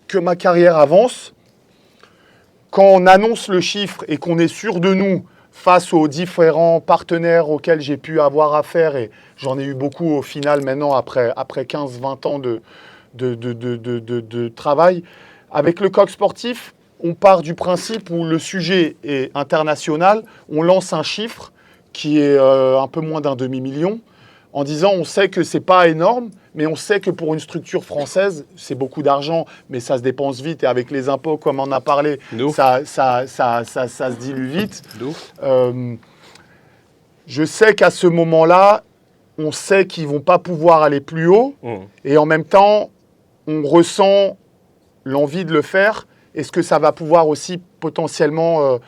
que ma carrière avance, quand on annonce le chiffre et qu'on est sûr de nous face aux différents partenaires auxquels j'ai pu avoir affaire, et j'en ai eu beaucoup au final maintenant après 15-20 ans de travail, avec le coq sportif, on part du principe où le sujet est international, on lance un chiffre qui est un peu moins d'un demi-million, en disant on sait que c'est pas énorme, mais on sait que pour une structure française, c'est beaucoup d'argent, mais ça se dépense vite, et avec les impôts, comme on en a parlé, ça se dilue vite. Je sais qu'à ce moment-là, on sait qu'ils vont pas pouvoir aller plus haut, et en même temps, on ressent l'envie de le faire. Est-ce que ça va pouvoir aussi potentiellement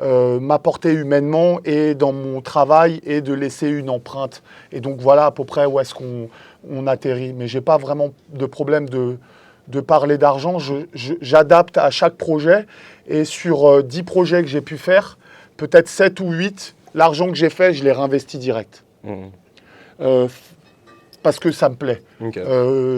m'apporter humainement et dans mon travail et de laisser une empreinte? Et donc voilà à peu près où est-ce qu'on atterrit. Mais je n'ai pas vraiment de problème de parler d'argent. J'adapte à chaque projet, et sur 10 projets que j'ai pu faire, peut-être 7 ou 8, l'argent que j'ai fait, je l'ai réinvesti direct. Parce que ça me plaît. Okay.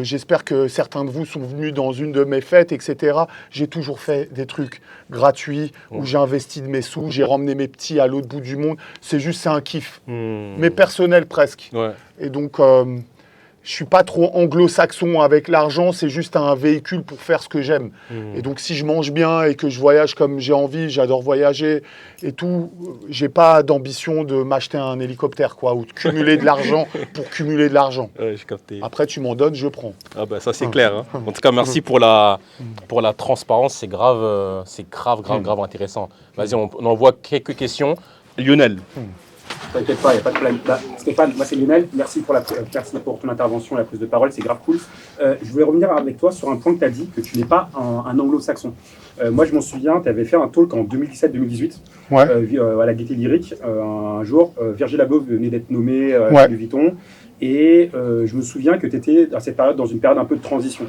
J'espère que certains de vous sont venus dans une de mes fêtes, etc. J'ai toujours fait des trucs gratuits, où j'ai investi de mes sous, j'ai ramené mes petits à l'autre bout du monde. C'est un kiff, mais personnel presque. Ouais. Et donc, je ne suis pas trop anglo-saxon avec l'argent, c'est juste un véhicule pour faire ce que j'aime. Et donc, si je mange bien et que je voyage comme j'ai envie, j'adore voyager et tout, j'ai pas d'ambition de m'acheter un hélicoptère, quoi, ou de cumuler de l'argent pour cumuler de l'argent. Ouais, j'ai capté. Après, tu m'en donnes, je prends. Ah bah ça, c'est clair. Hein. En tout cas, merci pour la transparence. C'est grave intéressant. Vas-y, on envoie quelques questions. Lionel. T'inquiète pas, il n'y a pas de problème. Bah, Stéphane, moi c'est Lionel, merci pour ton intervention, la prise de parole, c'est grave cool. Je voulais revenir avec toi sur un point que tu as dit, que tu n'es pas un anglo-saxon. Moi je m'en souviens, tu avais fait un talk en 2017-2018 à la Gaieté Lyrique. Un jour, Virgil Abloh venait d'être nommé chez Louis Vuitton. Et je me souviens que tu étais à cette période dans une période un peu de transition.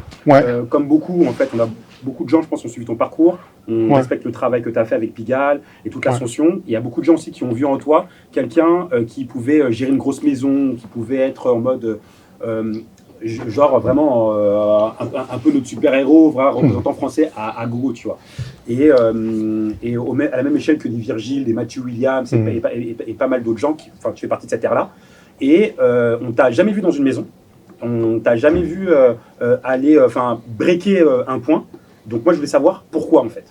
Comme beaucoup, en fait, on a beaucoup de gens, je pense, qui ont suivi ton parcours. On respecte le travail que tu as fait avec Pigalle et toute l'ascension. Il y a beaucoup de gens aussi qui ont vu en toi quelqu'un qui pouvait gérer une grosse maison, qui pouvait être en mode, genre vraiment un peu notre super-héros, représentant français à gogo, tu vois. Et à la même échelle que des Virgile, des Matthew Williams et pas mal d'autres gens, tu fais partie de cette ère-là. Et on t'a jamais vu dans une maison, on t'a jamais vu aller, breaker un point. Donc moi je voulais savoir pourquoi en fait.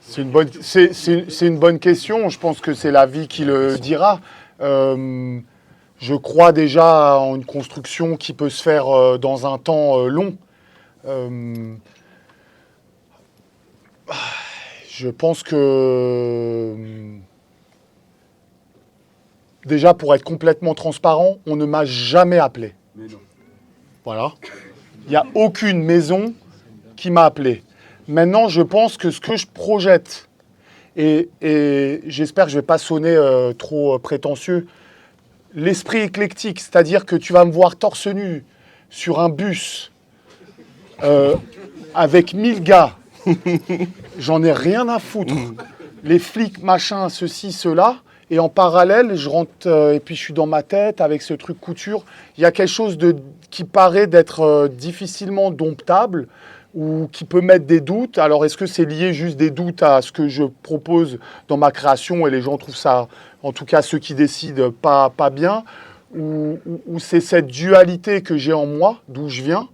C'est une bonne question. Je pense que c'est la vie qui le dira. Je crois déjà en une construction qui peut se faire dans un temps long. Je pense que déjà, pour être complètement transparent, on ne m'a jamais appelé. Voilà. Il n'y a aucune maison qui m'a appelé. Maintenant, je pense que ce que je projette, et j'espère que je ne vais pas sonner trop prétentieux, l'esprit éclectique, c'est-à-dire que tu vas me voir torse nu sur un bus avec 1000 gars, j'en ai rien à foutre. Les flics, machin, ceci, cela. Et en parallèle, je rentre et puis je suis dans ma tête avec ce truc couture. Il y a quelque chose qui paraît d'être difficilement domptable ou qui peut mettre des doutes. Alors, est-ce que c'est lié juste des doutes à ce que je propose dans ma création et les gens trouvent ça en tout cas ceux qui décident pas bien, où c'est cette dualité que j'ai en moi, d'où je viens.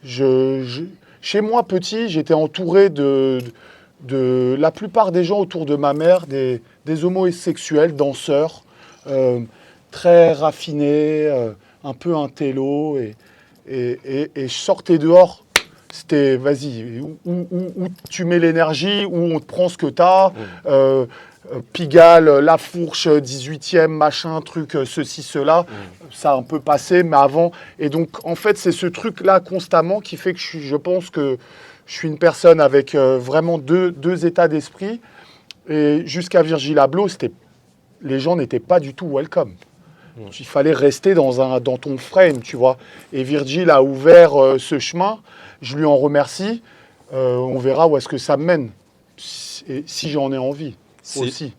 Chez moi, petit, j'étais entouré de la plupart des gens autour de ma mère, des homosexuels, danseurs, très raffinés, un peu intello, et je sortais dehors. C'était, vas-y, où tu mets l'énergie, où on te prend ce que t'as, Pigalle, La Fourche, 18e, machin, truc, ceci, cela. Ça a un peu passé, mais avant. Et donc, en fait, c'est ce truc-là constamment qui fait que je pense que je suis une personne avec vraiment deux états d'esprit. Et jusqu'à Virgil Abloh, les gens n'étaient pas du tout welcome. Il fallait rester dans ton frame, tu vois. Et Virgil a ouvert ce chemin. Je lui en remercie. On verra où est-ce que ça me mène. Si j'en ai envie aussi.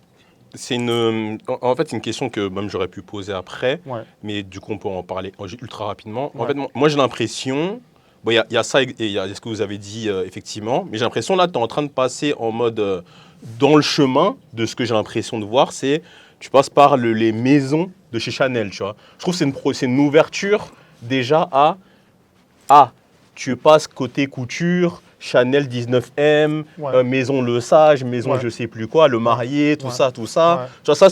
C'est en fait, c'est une question que même j'aurais pu poser après. Ouais. Mais du coup, on peut en parler ultra rapidement. Ouais. En fait, moi, j'ai l'impression... Bon, il y a ça et il y a ce que vous avez dit, effectivement. Mais j'ai l'impression, là, tu es en train de passer en mode... dans le chemin de ce que j'ai l'impression de voir, c'est... Tu passes par les maisons de chez Chanel, tu vois. Je trouve que c'est une ouverture déjà tu passes côté couture, Chanel 19M, maison Le Sage, maison je sais plus quoi, le marié, tout ça. Ouais. Tu vois, ça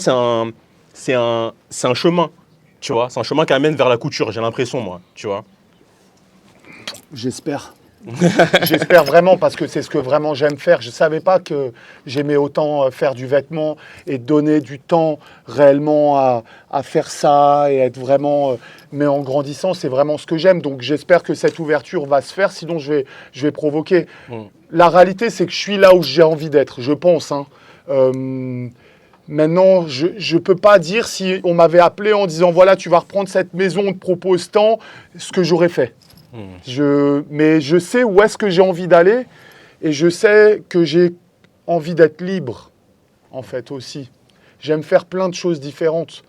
c'est un chemin, tu vois. C'est un chemin qui amène vers la couture, j'ai l'impression, moi, tu vois. J'espère. J'espère vraiment, parce que c'est ce que vraiment j'aime faire. Je ne savais pas que j'aimais autant faire du vêtement et donner du temps réellement à faire ça et être vraiment... mais en grandissant, c'est vraiment ce que j'aime. Donc j'espère que cette ouverture va se faire, sinon je vais provoquer. La réalité, c'est que je suis là où j'ai envie d'être, je pense. Maintenant, je ne peux pas dire si on m'avait appelé en disant « Voilà, tu vas reprendre cette maison, on te propose tant », ce que j'aurais fait. Mais je sais où est-ce que j'ai envie d'aller et je sais que j'ai envie d'être libre, en fait, aussi. J'aime faire plein de choses différentes.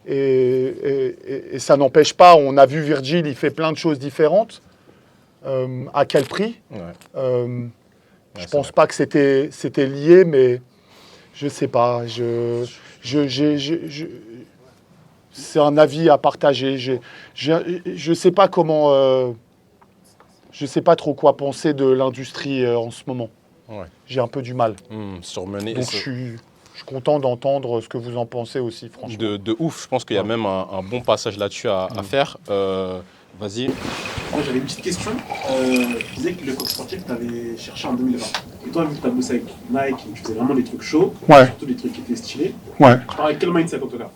Et ça n'empêche pas, on a vu Virgil, il fait plein de choses différentes. À quel prix ? Je ne pense pas que c'était lié, mais je ne sais pas. C'est un avis à partager. Je ne sais pas comment... je ne sais pas trop quoi penser de l'industrie en ce moment. Ouais. J'ai un peu du mal. Surmené. Donc je suis content d'entendre ce que vous en pensez aussi, franchement. De ouf. Je pense qu'il y a même un bon passage là-dessus à faire. Vas-y. Moi, j'avais une petite question. Tu disais que le coq sportif, tu avais cherché en 2020. Et toi, vu que tu as bossé avec Nike, et tu faisais vraiment des trucs chauds, surtout des trucs qui étaient stylés. Ouais. Tu parles avec quel mindset en tout cas ?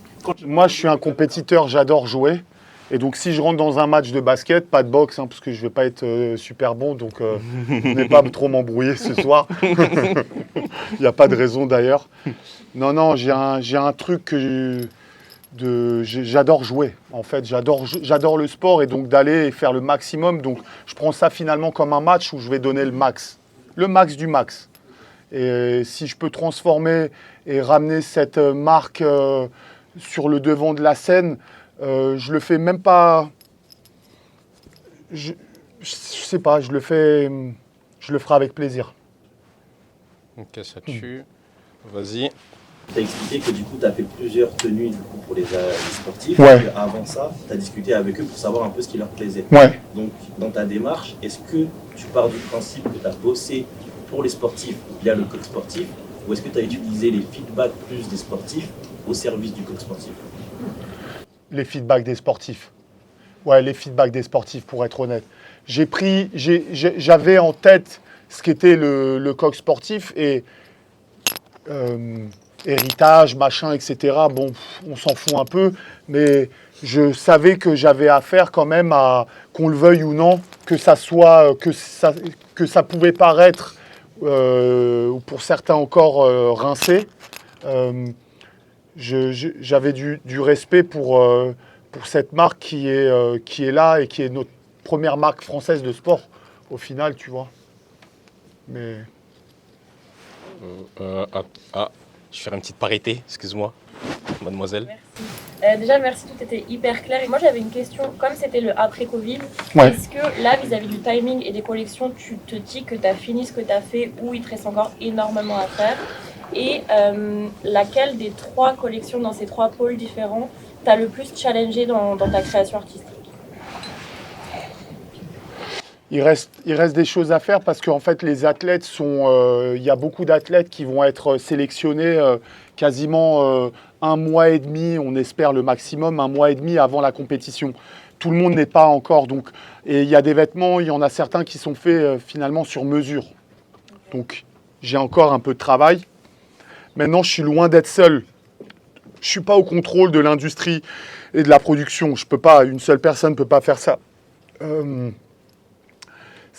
Moi, je suis un compétiteur, j'adore jouer. Et donc, si je rentre dans un match de basket, pas de boxe, parce que je ne vais pas être super bon, donc venez pas trop m'embrouiller ce soir. Il n'y a pas de raison d'ailleurs. Non, j'ai un truc que j'adore jouer. En fait, j'adore le sport et donc d'aller faire le maximum. Donc, je prends ça finalement comme un match où je vais donner le max du max. Et si je peux transformer et ramener cette marque sur le devant de la scène, je le fais même pas. Je sais pas, je le ferai avec plaisir. Ok, ça tue. Vas-y. Tu as expliqué que du coup, tu as fait plusieurs tenues du coup, pour les sportifs. Ouais. Et avant ça, tu as discuté avec eux pour savoir un peu ce qui leur plaisait. Ouais. Donc, dans ta démarche, est-ce que tu pars du principe que tu as bossé pour les sportifs via le coach sportif, ou est-ce que tu as utilisé les feedbacks plus des sportifs au service du coach sportif ? Les feedbacks des sportifs. Ouais, les feedbacks des sportifs, pour être honnête. J'avais en tête ce qu'était le coq sportif et héritage, machin, etc. Bon, on s'en fout un peu, mais je savais que j'avais affaire quand même à, qu'on le veuille ou non, que ça pouvait paraître, ou pour certains encore, rincé. J'avais du respect pour cette marque qui est là et qui est notre première marque française de sport, au final, tu vois. Mais... je vais faire une petite parité, excuse-moi, mademoiselle. Merci. Déjà, merci, tout était hyper clair. Et moi, j'avais une question. Comme c'était le après-Covid, est-ce que là, vis-à-vis du timing et des collections, tu te dis que tu as fini ce que tu as fait ou il te reste encore énormément à faire ? Et laquelle des 3 collections dans ces 3 pôles différents t'as le plus challengé dans ta création artistique? Il reste des choses à faire parce qu'en fait, les athlètes sont... Il y a beaucoup d'athlètes qui vont être sélectionnés quasiment 1 mois et demi, on espère le maximum, 1 mois et demi avant la compétition. Tout le monde n'est pas encore. Donc, et il y a des vêtements, il y en a certains qui sont faits finalement sur mesure. Donc, j'ai encore un peu de travail. Maintenant, je suis loin d'être seul. Je ne suis pas au contrôle de l'industrie et de la production. Je peux pas, une seule personne ne peut pas faire ça. Ce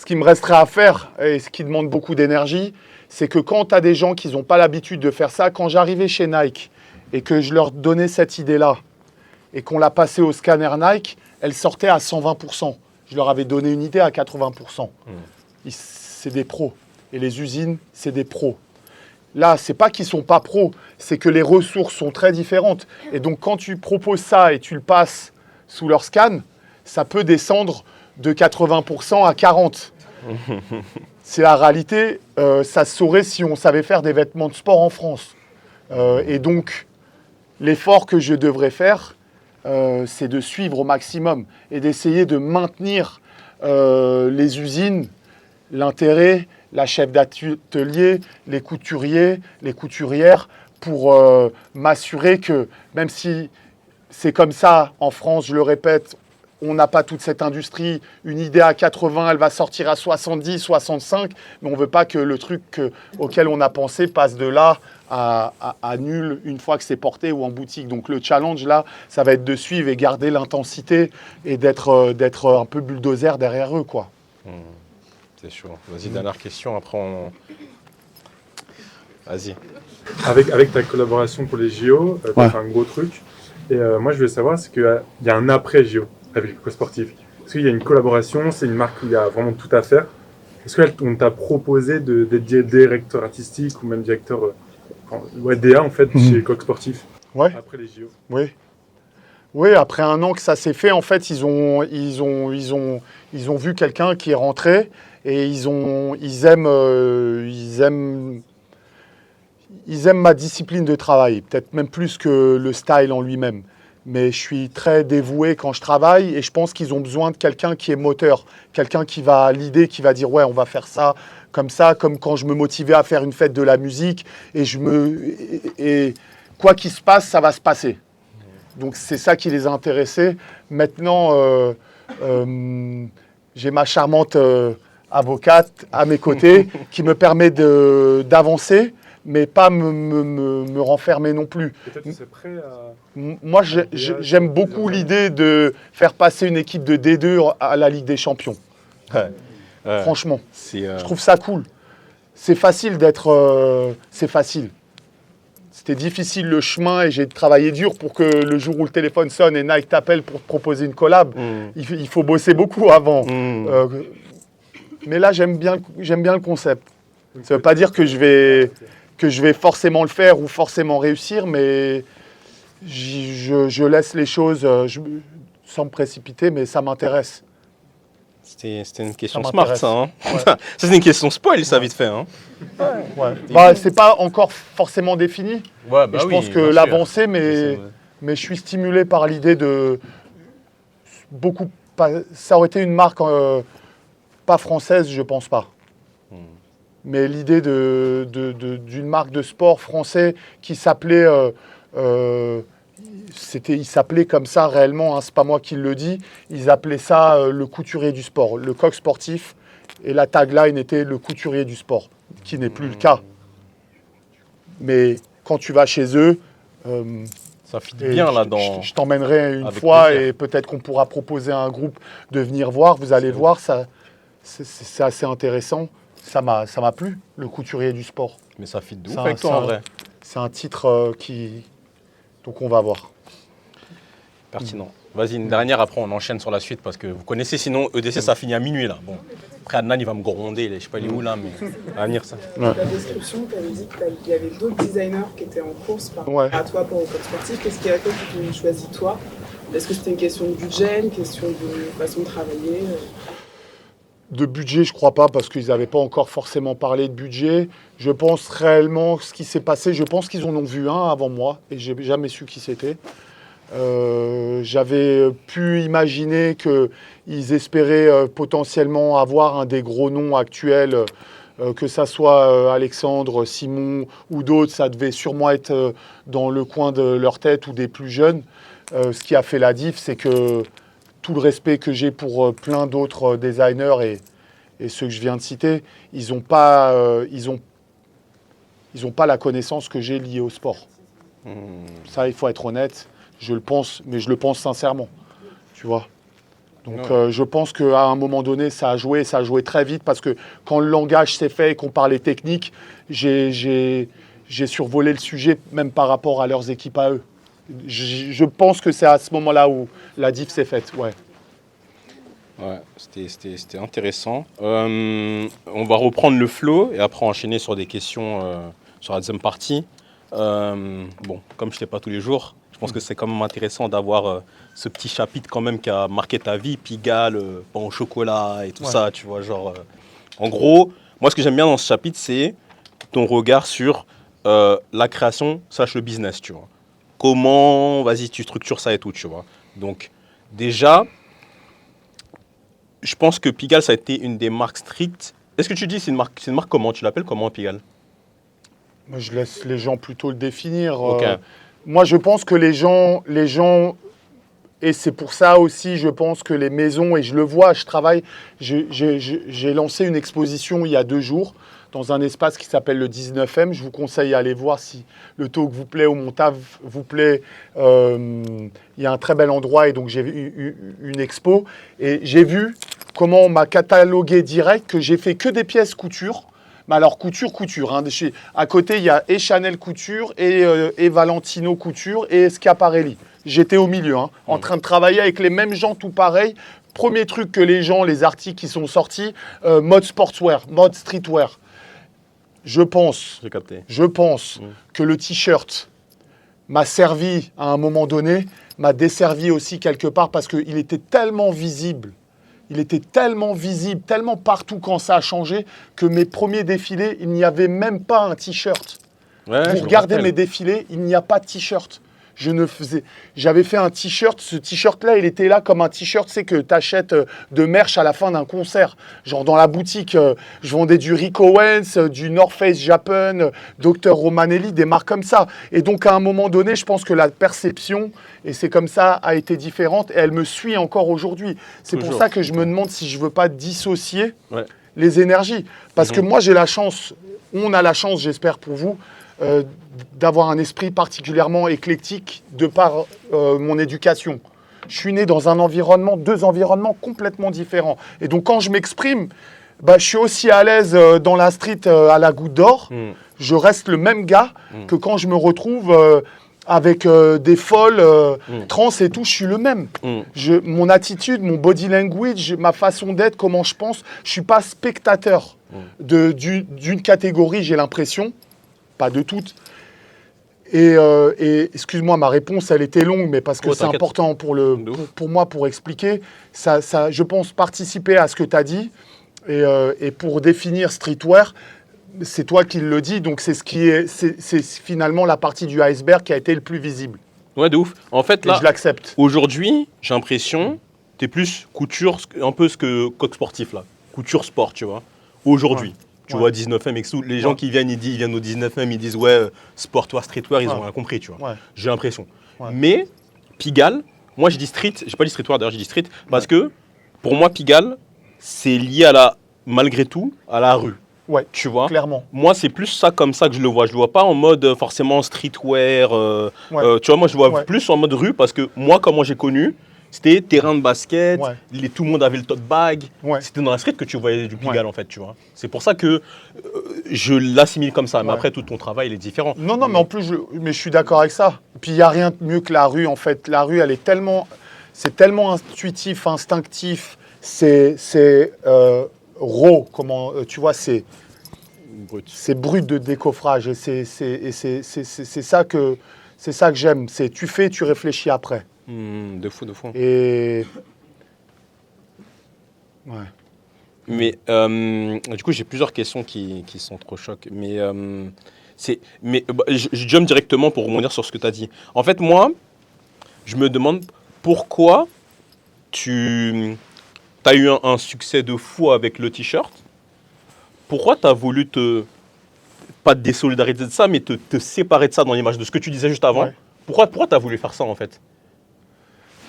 qui me resterait à faire, et ce qui demande beaucoup d'énergie, c'est que quand tu as des gens qui n'ont pas l'habitude de faire ça, quand j'arrivais chez Nike et que je leur donnais cette idée-là et qu'on l'a passée au scanner Nike, elle sortait à 120%. Je leur avais donné une idée à 80%. C'est des pros. Et les usines, c'est des pros. Là, c'est pas qu'ils sont pas pros, c'est que les ressources sont très différentes. Et donc, quand tu proposes ça et tu le passes sous leur scan, ça peut descendre de 80% à 40%. C'est la réalité. Ça se saurait si on savait faire des vêtements de sport en France. Et donc, l'effort que je devrais faire, c'est de suivre au maximum et d'essayer de maintenir les usines, l'intérêt, la chef d'atelier, les couturiers, les couturières, pour m'assurer que, même si c'est comme ça en France, je le répète, on n'a pas toute cette industrie. Une idée à 80, elle va sortir à 70, 65, mais on ne veut pas que le truc auquel on a pensé passe de là à nul une fois que c'est porté ou en boutique. Donc le challenge là, ça va être de suivre et garder l'intensité et d'être un peu bulldozer derrière eux, quoi. C'est sûr. Vas-y, dernière question, après on... Vas-y. Avec ta collaboration pour les JO, tu as fait un gros truc. Et moi, je voulais savoir, c'est qu'il y a un après-JO avec le co-sportif. Est-ce qu'il y a une collaboration, c'est une marque où il y a vraiment tout à faire? Est-ce qu'on t'a proposé d'être directeur artistique ou même directeur DA en fait chez Coq Sportif après les JO? Oui, après un an que ça s'est fait, en fait, ils ont vu quelqu'un qui est rentré et ils aiment ma discipline de travail, peut-être même plus que le style en lui-même. Mais je suis très dévoué quand je travaille et je pense qu'ils ont besoin de quelqu'un qui est moteur, quelqu'un qui va l'idée, qui va dire ouais, on va faire ça, comme quand je me motivais à faire une fête de la musique et quoi qu'il se passe, ça va se passer. Donc c'est ça qui les a intéressés. Maintenant, j'ai ma charmante avocate à mes côtés qui me permet d'avancer, mais pas me renfermer non plus. Peut-être que c'est prêt à... Moi, j'aime beaucoup l'idée de faire passer une équipe de D2 à la Ligue des Champions. Franchement, je trouve ça cool. C'est facile d'être... c'est facile. C'était difficile le chemin et j'ai travaillé dur pour que le jour où le téléphone sonne et Nike t'appelle pour te proposer une collab, il faut bosser beaucoup avant. Mais là, j'aime bien le concept. Ça ne veut pas dire que je vais forcément le faire ou forcément réussir, mais je laisse les choses sans me précipiter, mais ça m'intéresse. C'était une question smart, ça. Hein. Ça, c'est une question spoil, ça, vite fait. Hein. C'est pas encore forcément défini. Je pense que l'avancée, mais je suis stimulé par l'idée de beaucoup. Ça aurait été une marque pas française, je pense pas. Mais l'idée d'une marque de sport français qui s'appelait, il s'appelait comme ça réellement, hein, c'est pas moi qui le dis, ils appelaient ça le couturier du sport, le Coq Sportif, et la tagline était le couturier du sport, qui n'est plus le cas. Mais quand tu vas chez eux, ça fit bien là-dedans. Je t'emmènerai une fois plaisir. Et peut-être qu'on pourra proposer à un groupe de venir voir, vous allez voir, c'est assez intéressant. Ça m'a plu, le couturier du sport. Mais ça fit de ouf avec toi, en vrai. C'est un titre Donc on va voir. Pertinent. Vas-y, une dernière, après on enchaîne sur la suite, parce que vous connaissez, sinon EDC, ça finit à minuit, là. Bon. Après, Adnan, il va me gronder, je sais pas il est où, là, mais à venir, ça. Dans la description, tu avais dit qu'il y avait d'autres designers qui étaient en course par rapport à toi pour le Coq Sportif. Qu'est-ce qui a fait que tu as choisi toi? Est-ce que c'était une question de budget, une question de façon de travailler? De budget, je crois pas, parce qu'ils n'avaient pas encore forcément parlé de budget. Je pense réellement ce qui s'est passé, je pense qu'ils en ont vu un avant moi, et j'ai jamais su qui c'était. J'avais pu imaginer qu'ils espéraient potentiellement avoir un des gros noms actuels, que ça soit Alexandre, Simon ou d'autres, ça devait sûrement être dans le coin de leur tête ou des plus jeunes. Ce qui a fait la diff, c'est que tout le respect que j'ai pour plein d'autres designers et ceux que je viens de citer, ils n'ont pas la connaissance que j'ai liée au sport. Ça, il faut être honnête. Je le pense, mais je le pense sincèrement. Tu vois. Donc, je pense qu'à un moment donné, ça a joué très vite parce que quand le langage s'est fait et qu'on parlait technique, j'ai survolé le sujet même par rapport à leurs équipes à eux. Je pense que c'est à ce moment-là où la diff s'est faite, ouais. Ouais, c'était intéressant. On va reprendre le flow et après enchaîner sur des questions sur la deuxième partie. Bon, comme je ne t'ai pas tous les jours, je pense que c'est quand même intéressant d'avoir ce petit chapitre quand même qui a marqué ta vie, Pigalle, pain au chocolat et tout ça, tu vois, genre... En gros, moi ce que j'aime bien dans ce chapitre, c'est ton regard sur la création / le business, tu vois. Comment, vas-y, tu structures ça et tout, tu vois. Donc, déjà, je pense que Pigalle, ça a été une des marques strictes. Est-ce que tu dis c'est une marque comment? Tu l'appelles comment, Pigalle? Moi, je laisse les gens plutôt le définir. Okay. Moi, je pense que les gens, et c'est pour ça aussi, je pense que les maisons, et je le vois, je travaille, j'ai lancé une exposition il y a 2 jours dans un espace qui s'appelle le 19e. Je vous conseille d'aller voir si le talk vous plaît ou mon taf vous plaît. Il y a un très bel endroit et donc j'ai eu une expo. Et j'ai vu comment on m'a catalogué direct que j'ai fait que des pièces couture. Mais alors couture. Hein. À côté, il y a et Chanel Couture, et Valentino Couture, et Schiaparelli. J'étais au milieu, hein, en train de travailler avec les mêmes gens, tout pareil. Premier truc que les articles qui sont sortis, mode sportswear, mode streetwear. Je pense que le t-shirt m'a servi à un moment donné, m'a desservi aussi quelque part parce qu'il était tellement visible. Il était tellement visible, tellement partout quand ça a changé, que mes premiers défilés, il n'y avait même pas un t-shirt. Ouais, vous regardez mes défilés, il n'y a pas de t-shirt. J'avais fait un t-shirt, ce t-shirt-là, il était là comme un t-shirt, c'est que tu achètes de merch à la fin d'un concert. Genre dans la boutique, je vendais du Rick Owens, du North Face Japan, Dr Romanelli, des marques comme ça. Et donc à un moment donné, je pense que la perception, et c'est comme ça, a été différente, et elle me suit encore aujourd'hui. C'est pour ça que je me demande si je ne veux pas dissocier les énergies. Parce que moi, j'ai la chance, on a la chance, j'espère pour vous, d'avoir un esprit particulièrement éclectique de par mon éducation. Je suis né dans deux environnements complètement différents. Et donc, quand je m'exprime, je suis aussi à l'aise dans la street à la Goutte d'Or. Je reste le même gars que quand je me retrouve avec des folles trans et tout, je suis le même. Mon attitude, mon body language, ma façon d'être, comment je pense, je ne suis pas spectateur d'une catégorie, j'ai l'impression. Pas de toutes. Et excuse-moi, ma réponse, elle était longue, mais parce que c'est important pour moi, pour expliquer. Ça, je pense, participer à ce que tu as dit. Et pour définir streetwear, c'est toi qui le dis. Donc, c'est finalement la partie du iceberg qui a été le plus visible. Ouais, de ouf. En fait, là, je l'accepte. Aujourd'hui, j'ai l'impression, tu es plus couture, un peu ce que coq sportif, là. Couture sport, tu vois. Aujourd'hui. Tu vois, 19e et tout. Les gens qui viennent, ils viennent au 19e, ils disent ouais, sportwear, streetwear, ils ont rien compris, tu vois. J'ai l'impression. Mais Pigalle, moi j'ai dit street, j'ai pas dit streetwear d'ailleurs, j'ai dit street, parce que pour moi, Pigalle, c'est lié malgré tout, à la rue. Ouais, tu vois. Clairement. Moi, c'est plus ça comme ça que je le vois. Je le vois pas en mode forcément streetwear. Tu vois, moi je le vois plus en mode rue parce que moi, comment j'ai connu, c'était terrain de basket, tout le monde avait le tote bag. C'était dans la street que tu voyais du Pigalle, en fait, tu vois. C'est pour ça que je l'assimile comme ça. Mais après, tout ton travail, il est différent. Non, mais en plus, je suis d'accord avec ça. Puis, il n'y a rien de mieux que la rue, en fait. La rue, c'est tellement intuitif, instinctif. C'est raw, tu vois, c'est brut de décoffrage. Et c'est ça que j'aime. C'est tu fais, tu réfléchis après. De fou. Et Mais du coup, j'ai plusieurs questions qui sont trop chocs. Mais, je jump directement pour rebondir sur ce que tu as dit. En fait, moi, je me demande pourquoi tu as eu un succès de fou avec le t-shirt. Pourquoi tu as voulu pas te désolidariser de ça, mais te séparer de ça dans l'image de ce que tu disais juste avant. Ouais. Pourquoi tu as voulu faire ça, en fait?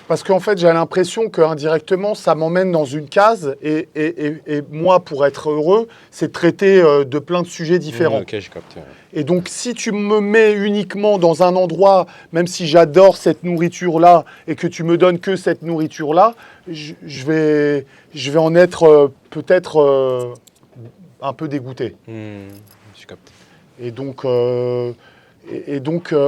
Parce qu'en fait, j'ai l'impression qu'indirectement, ça m'emmène dans une case. Et moi, pour être heureux, c'est de traiter de plein de sujets différents. Ok, j'ai capté. Et donc, si tu me mets uniquement dans un endroit, même si j'adore cette nourriture-là, et que tu me donnes que cette nourriture-là, je vais en être peut-être un peu dégoûté. J'ai capté. Et donc,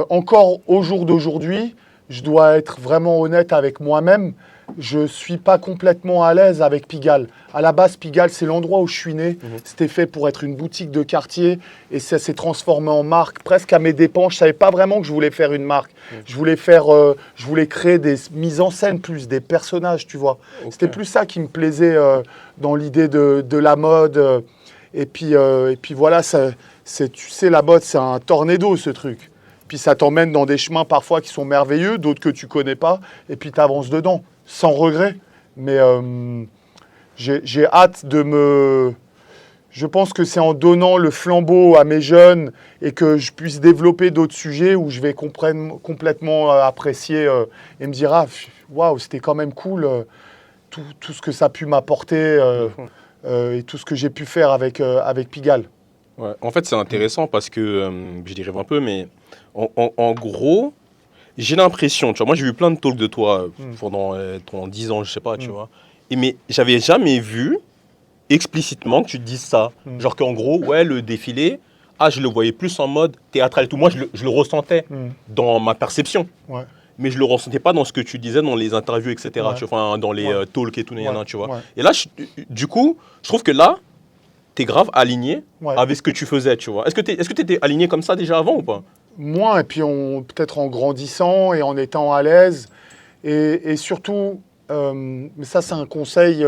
encore au jour d'aujourd'hui, je dois être vraiment honnête avec moi-même. Je ne suis pas complètement à l'aise avec Pigalle. À la base, Pigalle, c'est l'endroit où je suis né. C'était fait pour être une boutique de quartier et ça s'est transformé en marque, presque à mes dépens. Je ne savais pas vraiment que je voulais faire une marque. Je voulais créer des mises en scène plus, des personnages, tu vois. Okay. C'était plus ça qui me plaisait dans l'idée de la mode. Et puis voilà, tu sais, la mode, c'est un tornado, ce truc. Puis ça t'emmène dans des chemins parfois qui sont merveilleux, d'autres que tu connais pas, et puis tu avances dedans, sans regret. Mais j'ai hâte de me... Je pense que c'est en donnant le flambeau à mes jeunes et que je puisse développer d'autres sujets où je vais complètement apprécier et me dire « Ah, waouh, c'était quand même cool, tout ce que ça a pu m'apporter et tout ce que j'ai pu faire avec Pigalle. » Ouais. En fait, c'est intéressant parce que, je dérive un peu, mais en gros, j'ai l'impression, tu vois, moi j'ai vu plein de talks de toi pendant 10 ans, je sais pas, tu vois, mais j'avais jamais vu explicitement que tu te dises ça. Genre qu'en gros, ouais, le défilé, je le voyais plus en mode théâtral et tout. Moi, je le ressentais dans ma perception. Ouais. Mais je le ressentais pas dans ce que tu disais dans les interviews, etc. Ouais. Tu vois, dans les talks et tout, tu vois. Ouais. Et là, du coup, je trouve que là, t'es grave aligné avec ce que tu faisais, tu vois. Est-ce que t'étais aligné comme ça déjà avant ou pas? Moi, et puis peut-être en grandissant et en étant à l'aise. Et surtout, mais ça c'est un conseil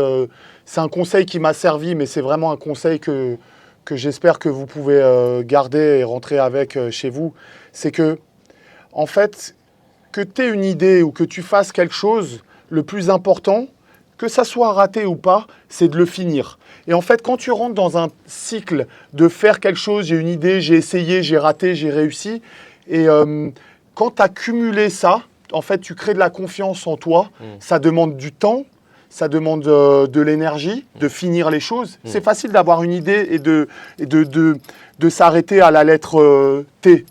qui m'a servi, mais c'est vraiment un conseil que j'espère que vous pouvez garder et rentrer avec chez vous. C'est que, en fait, que tu aies une idée ou que tu fasses quelque chose, le plus important, que ça soit raté ou pas, c'est de le finir. Et en fait, quand tu rentres dans un cycle de faire quelque chose, j'ai une idée, j'ai essayé, j'ai raté, j'ai réussi, et quand tu as cumulé ça, en fait, tu crées de la confiance en toi, ça demande du temps, ça demande de l'énergie, de finir les choses. C'est facile d'avoir une idée et de s'arrêter à la lettre T.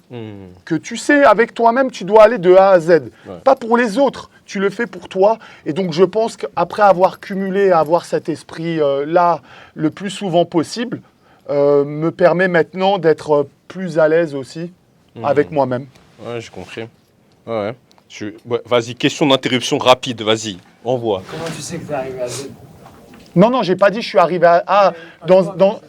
Que tu sais, avec toi-même, tu dois aller de A à Z. Ouais. Pas pour les autres, tu le fais pour toi. Et donc, je pense qu'après avoir cumulé, avoir cet esprit-là le plus souvent possible, me permet maintenant d'être plus à l'aise aussi avec moi-même. Ouais, j'ai compris. Ouais. Vas-y, question d'interruption rapide, vas-y, envoie. Comment tu sais que tu es arrivé à Z? Non, j'ai pas dit je suis arrivé à non,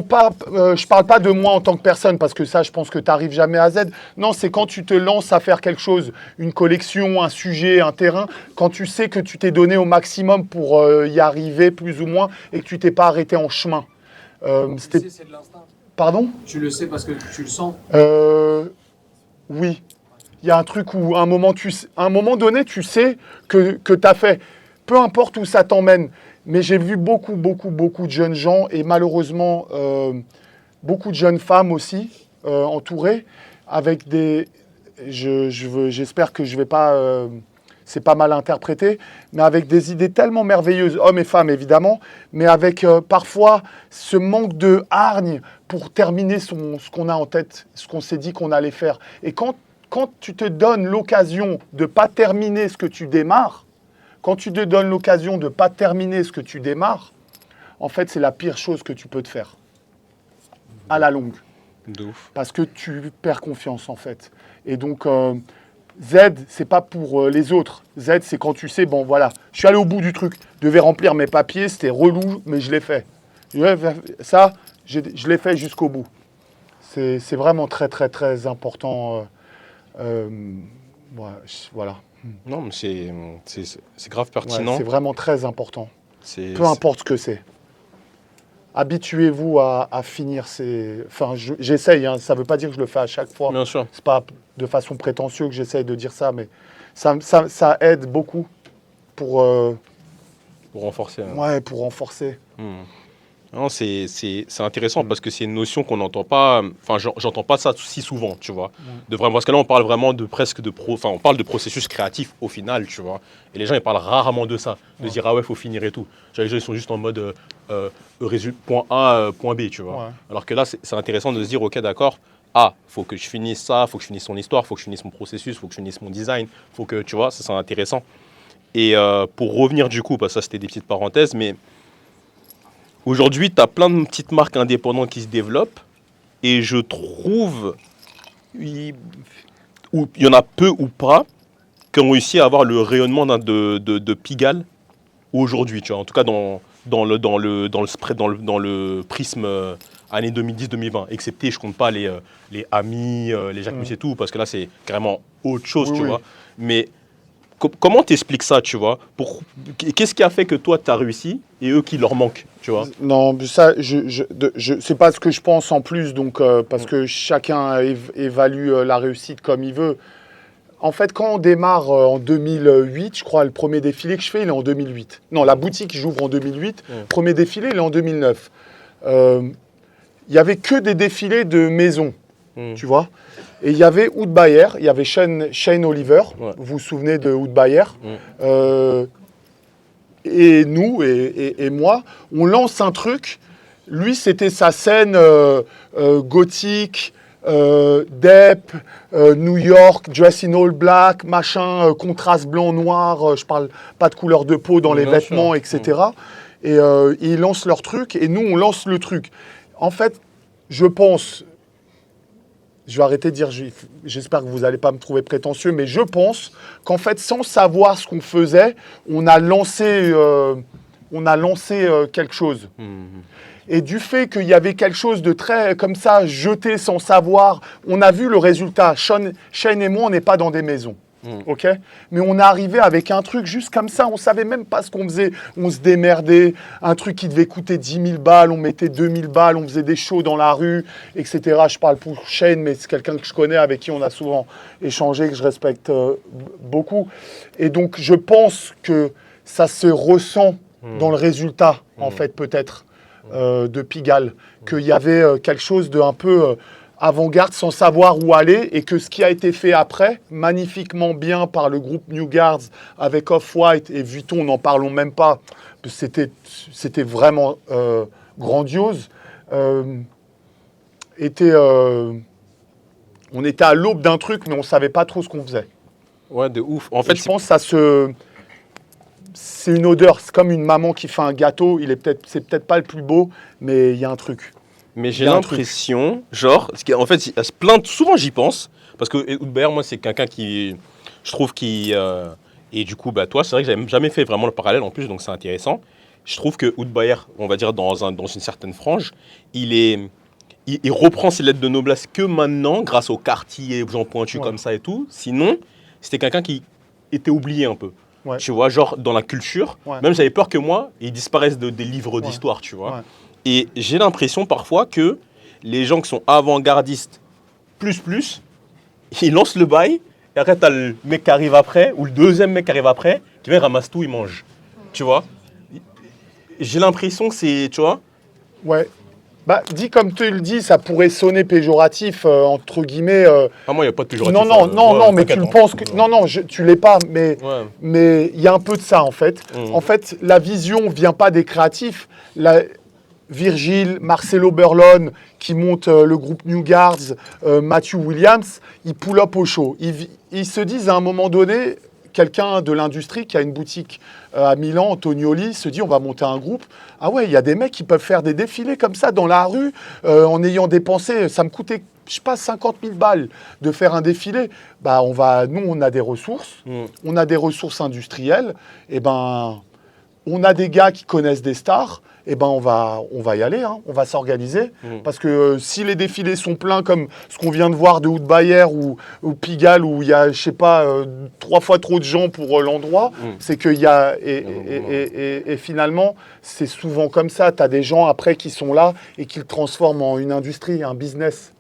pas. Je parle pas de moi en tant que personne parce que ça, je pense que tu n'arrives jamais à Z. Non, c'est quand tu te lances à faire quelque chose, une collection, un sujet, un terrain, quand tu sais que tu t'es donné au maximum pour y arriver plus ou moins et que tu t'es pas arrêté en chemin. C'est de l'instinct. Pardon? Tu le sais parce que tu le sens. Oui. Il y a un truc où, à un moment donné, tu sais que tu as fait. Peu importe où ça t'emmène. Mais j'ai vu beaucoup de jeunes gens et malheureusement, beaucoup de jeunes femmes aussi, entourées, avec des... J'espère que je ne vais pas... c'est pas mal interprété, mais avec des idées tellement merveilleuses, hommes et femmes évidemment, mais avec parfois ce manque de hargne pour terminer ce qu'on a en tête, ce qu'on s'est dit qu'on allait faire. Et quand tu te donnes l'occasion de ne pas terminer ce que tu démarres, quand tu te donnes l'occasion de ne pas terminer ce que tu démarres, en fait, c'est la pire chose que tu peux te faire, à la longue. De ouf. Parce que tu perds confiance, en fait. Et donc, Z, c'est pas pour les autres. Z, c'est quand tu sais, bon, voilà, je suis allé au bout du truc. Je devais remplir mes papiers, c'était relou, mais je l'ai fait. Ça, je l'ai fait jusqu'au bout. C'est vraiment très, très, très important. Voilà. Non, mais c'est grave pertinent. Ouais, c'est vraiment très important. Peu importe ce que c'est. Habituez-vous à finir ces... Enfin, j'essaye, hein, ça ne veut pas dire que je le fais à chaque fois. Bien sûr. C'est pas de façon prétentieuse que j'essaye de dire ça, mais ça aide beaucoup pour renforcer. Hein. Ouais, pour renforcer. Non, c'est intéressant parce que c'est une notion qu'on n'entend pas. Enfin, j'entends pas ça si souvent, tu vois. De vraiment, parce que là, on parle vraiment de on parle de processus créatif au final, tu vois. Et les gens, ils parlent rarement de ça, de dire ah ouais, faut finir et tout. Les gens, ils sont juste en mode point A, point B, tu vois. Ouais. Alors que là, c'est intéressant de se dire ok, d'accord. Faut que je finisse ça, faut que je finisse mon histoire, faut que je finisse mon processus, faut que je finisse mon design, faut que, tu vois, ça c'est intéressant. Et pour revenir du coup, parce que ça c'était des petites parenthèses, mais aujourd'hui, tu as plein de petites marques indépendantes qui se développent et je trouve il y en a peu ou pas qui ont réussi à avoir le rayonnement de Pigalle aujourd'hui, tu vois, en tout cas dans le prisme année 2010-2020, excepté, je compte pas les Amis, les Jacques Mus et tout, parce que là c'est carrément autre chose, tu vois. Mais comment t'expliques ça, tu vois? Qu'est-ce qui a fait que toi, tu as réussi et eux qui leur manquent, tu vois? Non, ça, c'est pas ce que je pense en plus, donc, parce que chacun évalue la réussite comme il veut. En fait, quand on démarre en 2008, je crois, le premier défilé que je fais, il est en 2008. Non, la boutique, j'ouvre en 2008. Premier défilé, il est en 2009. Il n'y avait que des défilés de maison, tu vois. Et il y avait Oud Bayer, il y avait Shane Oliver, vous vous souvenez de Oud Bayer. Et nous, et moi, on lance un truc. Lui, c'était sa scène gothique, Depp, New York, dress in all black, machin, contraste blanc-noir, je parle pas de couleur de peau dans les vêtements, etc. Et ils lancent leur truc, et nous, on lance le truc. En fait, je pense... Je vais arrêter de dire, j'espère que vous n'allez pas me trouver prétentieux, mais je pense qu'en fait, sans savoir ce qu'on faisait, on a lancé quelque chose. Et du fait qu'il y avait quelque chose de très, comme ça, jeté sans savoir, on a vu le résultat. Shane et moi, on n'est pas dans des maisons. Ok, mais on est arrivé avec un truc juste comme ça, on savait même pas ce qu'on faisait, on se démerdait, un truc qui devait coûter 10 000 balles, on mettait 2 000 balles, on faisait des shows dans la rue, etc. Je parle pour Shane, mais c'est quelqu'un que je connais, avec qui on a souvent échangé, que je respecte beaucoup. Et donc je pense que ça se ressent dans le résultat, en fait, peut-être, de Pigalle, qu'il y avait quelque chose de un peu... avant-garde sans savoir où aller, et que ce qui a été fait après, magnifiquement bien par le groupe New Guards avec Off-White et Vuitton, n'en parlons même pas, c'était vraiment grandiose. On était à l'aube d'un truc, mais on ne savait pas trop ce qu'on faisait. Ouais, de ouf. En fait, je pense que c'est une odeur, c'est comme une maman qui fait un gâteau, c'est peut-être pas le plus beau, mais il y a un truc. Mais j'ai l'impression, genre, en fait, souvent j'y pense, parce que Oud Bayer, moi, c'est quelqu'un qui, je trouve, et du coup, toi, c'est vrai que j'avais jamais fait vraiment le parallèle en plus, donc c'est intéressant. Je trouve que Oud Bayer, on va dire dans une certaine frange, il reprend ses lettres de noblesse que maintenant, grâce aux quartiers, aux gens pointus comme ça et tout. Sinon, c'était quelqu'un qui était oublié un peu. Ouais. Tu vois, genre dans la culture, même j'avais peur que moi, il disparaisse des livres d'histoire, tu vois. Ouais. Et j'ai l'impression parfois que les gens qui sont avant-gardistes ils lancent le bail, et après t'as le mec qui arrive après, ou le deuxième mec qui arrive après, qui vient, ramasse tout, il mange. Tu vois? J'ai l'impression que c'est, tu vois? Ouais. Dit comme tu le dis, ça pourrait sonner péjoratif, entre guillemets. Moi, il n'y a pas de péjoratif. Non, mais tu le penses que... Non, tu l'es pas, mais il y a un peu de ça, en fait. En fait, la vision ne vient pas des créatifs. Virgile, Marcelo Burlone, qui monte le groupe New Guards, Matthew Williams, ils pull up au show. Ils se disent à un moment donné, quelqu'un de l'industrie qui a une boutique à Milan, Antonioli, se dit on va monter un groupe. Ah ouais, il y a des mecs qui peuvent faire des défilés comme ça dans la rue en ayant dépensé, ça me coûtait, je sais pas, 50 000 balles de faire un défilé. Nous, on a des ressources, on a des ressources industrielles, et on a des gars qui connaissent des stars, eh ben on va y aller, hein, on va s'organiser. Parce que si les défilés sont pleins comme ce qu'on vient de voir de Hout-Bayer ou Pigalle, où il y a, je sais pas, 3 fois trop de gens pour l'endroit, c'est qu'il y a... Et finalement, c'est souvent comme ça. Tu as des gens après qui sont là et qui le transforment en une industrie, un business.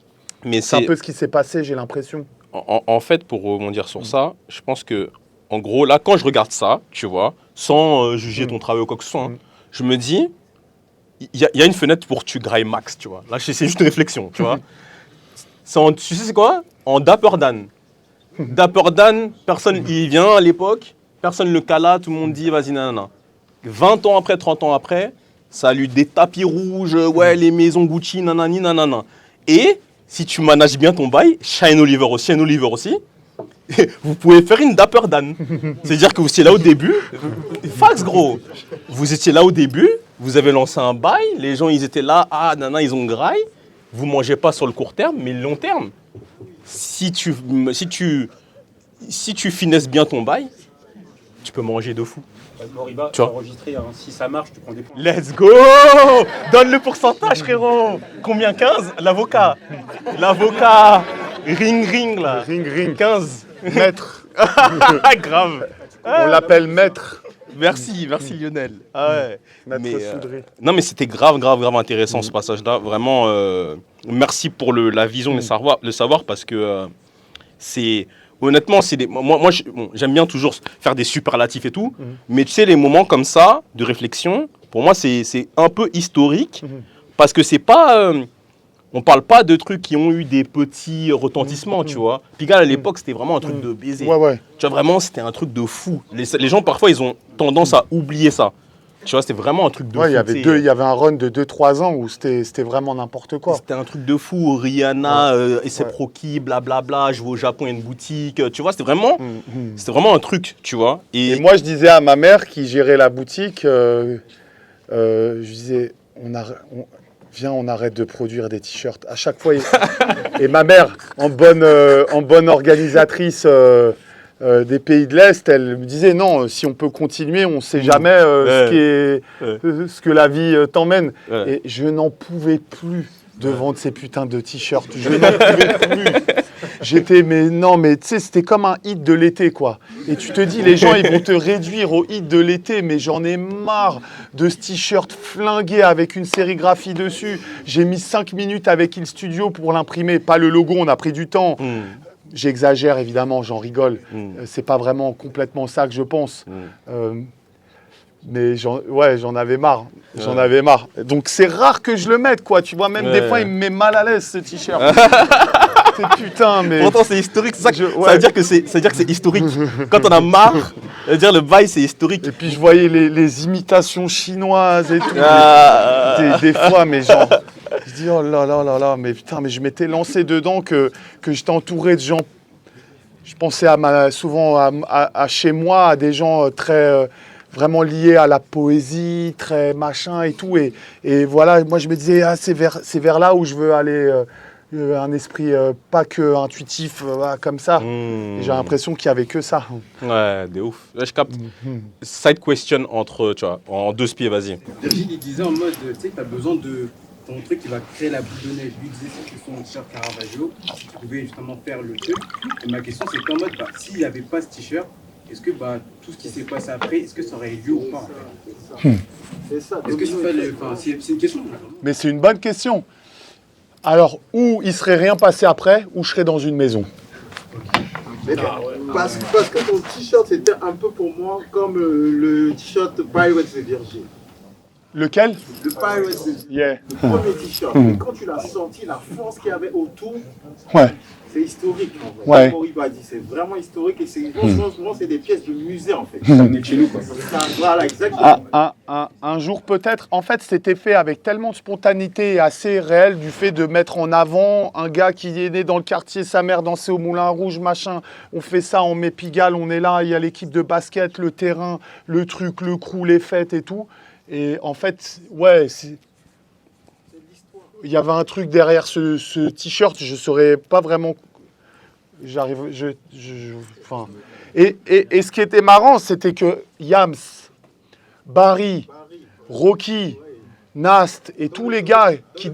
Mais c'est un peu ce qui s'est passé, j'ai l'impression. En fait, pour rebondir sur ça, je pense que, en gros, là, quand je regarde ça, tu vois, sans juger ton travail ou quoi que ce soit, hein, je me dis... Il y a une fenêtre pour que tu grailles max, tu vois. Là, c'est juste une réflexion, tu vois. Tu sais c'est quoi? En Dapper Dan. Dapper Dan, personne y vient à l'époque, personne le cala, tout le monde dit vas-y, nanana. 20 ans après, 30 ans après, ça a eu des tapis rouges, ouais, les maisons Gucci, nanani, nanana. Et si tu manages bien ton bail, Shine Oliver aussi, vous pouvez faire une Dapper Dan. C'est-à-dire que vous étiez là au début, fax gros, vous étiez là au début, vous avez lancé un bail, les gens ils étaient là, ah nana ils ont graille, vous mangez pas sur le court terme, mais le long terme. Si tu finesses bien ton bail, tu peux manger de fou. Moriba, tu vois enregistré, hein. Si ça marche, tu prends des points. Let's go! Donne le pourcentage frérot. Combien? 15? L'avocat. Ring là. Ring. 15. Maître. Grave. On l'appelle maître. Merci Lionel. Ah ouais. Maître Soudry. Non mais c'était grave intéressant ce passage-là. Vraiment, merci pour la vision, le savoir parce que c'est... Honnêtement, moi j'aime bien toujours faire des superlatifs et tout, mais tu sais, les moments comme ça, de réflexion, pour moi c'est un peu historique parce que c'est pas... on parle pas de trucs qui ont eu des petits retentissements, tu vois. Pigalle, à l'époque, c'était vraiment un truc de baiser. Ouais. Tu vois, vraiment, c'était un truc de fou. Les gens, parfois, ils ont tendance à oublier ça. Tu vois, c'était vraiment un truc de fou. Il y avait un run de 2-3 ans où c'était vraiment n'importe quoi. C'était un truc de fou. Rihanna, et ses proquis, blablabla. Je vais au Japon, il y a une boutique. Tu vois, c'était vraiment un truc, tu vois. Et moi, je disais à ma mère qui gérait la boutique, je disais, viens, on arrête de produire des t-shirts. À chaque fois, et ma mère, en bonne organisatrice des pays de l'Est, elle me disait non, si on peut continuer, on ne sait jamais ce que la vie t'emmène. Et je n'en pouvais plus de vendre ces putains de t-shirts. Je n'en pouvais plus. Mais tu sais, c'était comme un hit de l'été, quoi. Et tu te dis, les gens, ils vont te réduire au hit de l'été, mais j'en ai marre de ce t-shirt flingué avec une sérigraphie dessus. J'ai mis 5 minutes avec Il Studio pour l'imprimer, pas le logo, on a pris du temps. J'exagère, évidemment, j'en rigole. C'est pas vraiment complètement ça que je pense. Mais j'en avais marre. J'en avais marre. Donc c'est rare que je le mette, quoi. Tu vois, même des fois, il me met mal à l'aise, ce t-shirt. Putain, mais... Pourtant, c'est historique. Ça veut dire que c'est historique. Quand on a marre, ça veut dire le bail, c'est historique. Et puis, je voyais les imitations chinoises et tout. Des fois, mais genre... Je dis, oh là là là là, mais putain, mais je m'étais lancé dedans que j'étais entouré de gens... Je pensais souvent à chez moi, à des gens très... vraiment liés à la poésie, très machin et tout. Et voilà, moi, je me disais, c'est vers là où je veux aller... un esprit pas que intuitif comme ça. Et j'ai l'impression qu'il n'y avait que ça. Ouais, de ouf. Là, je capte. Side question tu vois, en 2 spieds, vas-y. Virgile, il disait en mode, tu sais, tu as besoin de ton truc qui va créer la boule de neige. Lui disait, si tu fais un t-shirt Caravaggio, tu pouvais justement faire le truc. Et ma question, c'est qu'en mode, s'il n'y avait pas ce t-shirt, est-ce que tout ce qui s'est passé après, est-ce que ça aurait eu lieu ou pas en fait C'est ça. Est-ce que c'est une question? Mais c'est une bonne question. Alors, ou il serait rien passé après, ou je serais dans une maison. Parce que ton t-shirt, c'était un peu pour moi comme le t-shirt Pirates de Virgile. Lequel? Le Pirates de Virgile. Le premier t-shirt. Et quand tu l'as senti, la force qu'il y avait autour, c'est historique. En fait. Ouais. Moriba dit, c'est vraiment historique et franchement, c'est des pièces de musée en fait. Ça venait de chez nous, quoi. Voilà, exactement. Un jour peut-être. En fait, c'était fait avec tellement de spontanéité et assez réel du fait de mettre en avant un gars qui est né dans le quartier, sa mère dansait au Moulin Rouge, machin. On fait ça, on met Pigalle, on est là, il y a l'équipe de basket, le terrain, le truc, le crew, les fêtes et tout. Et en fait, ouais, il y avait un truc derrière ce t-shirt, je ne saurais pas vraiment... Et ce qui était marrant, c'était que Yams, Barry, Rocky, Nast et tous les gars qui...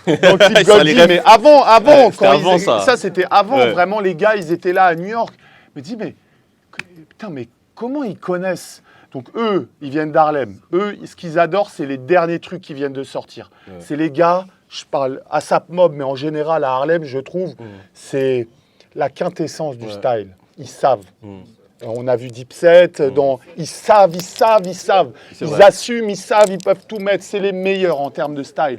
Donc, Cliff Goldie, mais avant, ça c'était avant, vraiment les gars, ils étaient là à New York. Je me dis, mais putain, mais comment ils connaissent? Donc eux, ils viennent d'Harlem. Eux, ce qu'ils adorent, c'est les derniers trucs qui viennent de sortir. C'est les gars, je parle ASAP Mob, mais en général à Harlem, je trouve, c'est la quintessence du style. Ils savent. On a vu Dipset, ils savent. Ils assument, ils savent, ils peuvent tout mettre. C'est les meilleurs en termes de style.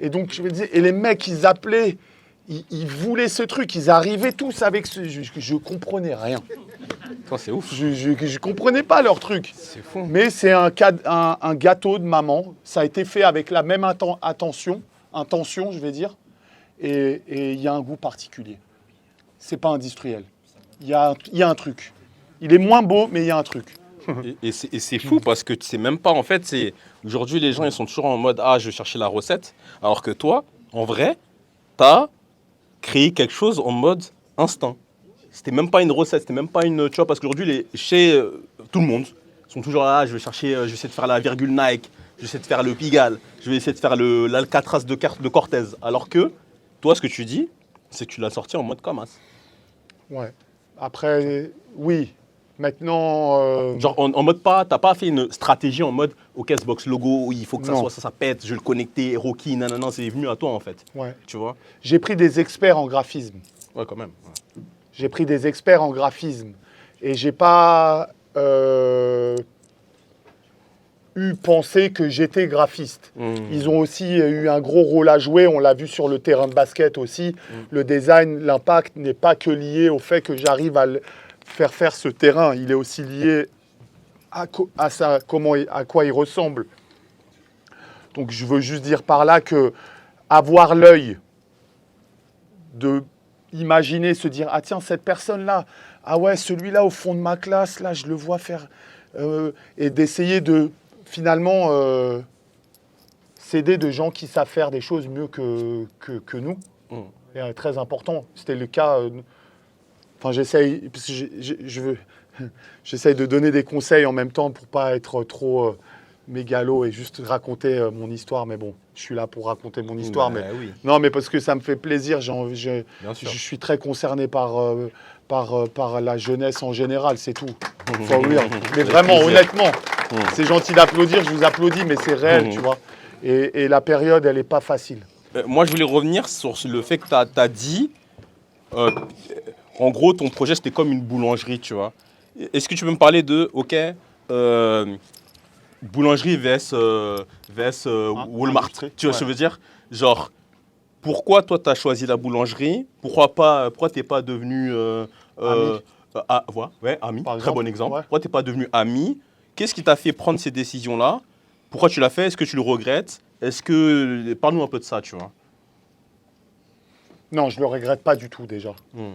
Et donc, je me disais, et les mecs, ils appelaient, ils voulaient ce truc, ils arrivaient tous avec ce... Je comprenais rien. C'est ouf. Je comprenais pas leur truc. C'est fou. Mais c'est un gâteau de maman. Ça a été fait avec la même intention, je vais dire. Et il y a un goût particulier. C'est pas industriel. Il y a un truc. Il est moins beau, mais il y a un truc. Et c'est fou parce que tu sais même pas, en fait, c'est... Aujourd'hui, les gens, ils sont toujours en mode « Ah, je vais chercher la recette ». Alors que toi, en vrai, tu as créé quelque chose en mode instinct. C'était même pas une recette, c'était même pas une... Tu vois, parce qu'aujourd'hui, chez tout le monde, ils sont toujours là, je vais essayer de faire la virgule Nike, je vais essayer de faire le Pigalle, je vais essayer de faire l'Alcatraz de Cortez. Alors que, toi, ce que tu dis, c'est que tu l'as sorti en mode Kamas. Ouais. Après, oui. Maintenant... Genre en mode pas, t'as pas fait une stratégie en mode ok, ce box logo, il faut que ça pète, je vais le connecter, Rocky, nanana, c'est venu à toi en fait. Ouais. Tu vois. J'ai pris des experts en graphisme. Ouais, quand même. Ouais. J'ai pris des experts en graphisme. Et j'ai pas eu pensé que j'étais graphiste. Ils ont aussi eu un gros rôle à jouer, on l'a vu sur le terrain de basket aussi. Le design, l'impact n'est pas que lié au fait que j'arrive à faire ce terrain, il est aussi lié à quoi il ressemble. Donc je veux juste dire par là que avoir l'œil de imaginer, se dire ah tiens cette personne-là, ah ouais celui-là au fond de ma classe, là je le vois faire, et d'essayer de finalement s'aider de gens qui savent faire des choses mieux que nous. C'est très important. C'était le cas. Enfin, j'essaye de donner des conseils en même temps pour pas être trop mégalo et juste raconter mon histoire. Mais bon, je suis là pour raconter mon histoire. Mais oui. Non, mais parce que ça me fait plaisir. Je suis très concerné par la jeunesse en général, c'est tout. For real. Mais vraiment, honnêtement, c'est gentil d'applaudir, je vous applaudis, mais c'est réel, tu vois. Et la période, elle n'est pas facile. Moi, je voulais revenir sur le fait que tu as dit... en gros, ton projet, c'était comme une boulangerie, tu vois. Est-ce que tu peux me parler de, boulangerie vs Walmart, tu vois ce que je veux dire? Genre, pourquoi toi, tu as choisi la boulangerie? Pourquoi t'es pas devenu... ami, très bon exemple. Ouais. Pourquoi t'es pas devenu ami? Qu'est-ce qui t'a fait prendre ces décisions-là? Pourquoi tu l'as fait? Est-ce que tu le regrettes? Parle-nous un peu de ça, tu vois. Non, je ne le regrette pas du tout déjà.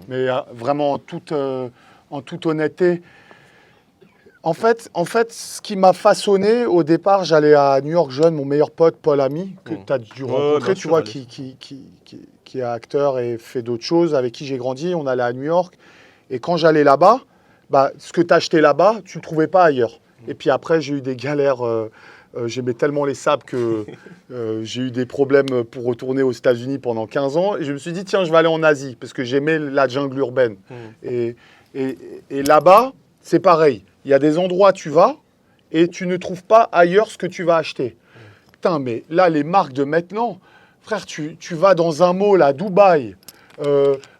Mais vraiment, en toute honnêteté, en fait, ce qui m'a façonné, au départ, j'allais à New York jeune, mon meilleur pote, Paul Ami, que tu as dû rencontrer, tu vois, qui est acteur et fait d'autres choses, avec qui j'ai grandi. On allait à New York. Et quand j'allais là-bas, ce que tu achetais là-bas, tu ne le trouvais pas ailleurs. Et puis après, j'ai eu des galères. J'aimais tellement les sables que j'ai eu des problèmes pour retourner aux États-Unis pendant 15 ans. Et je me suis dit, tiens, je vais aller en Asie, parce que j'aimais la jungle urbaine. Et là-bas, c'est pareil. Il y a des endroits, tu vas, et tu ne trouves pas ailleurs ce que tu vas acheter. Putain, mais là, les marques de maintenant, frère, tu vas dans un mall à Dubaï,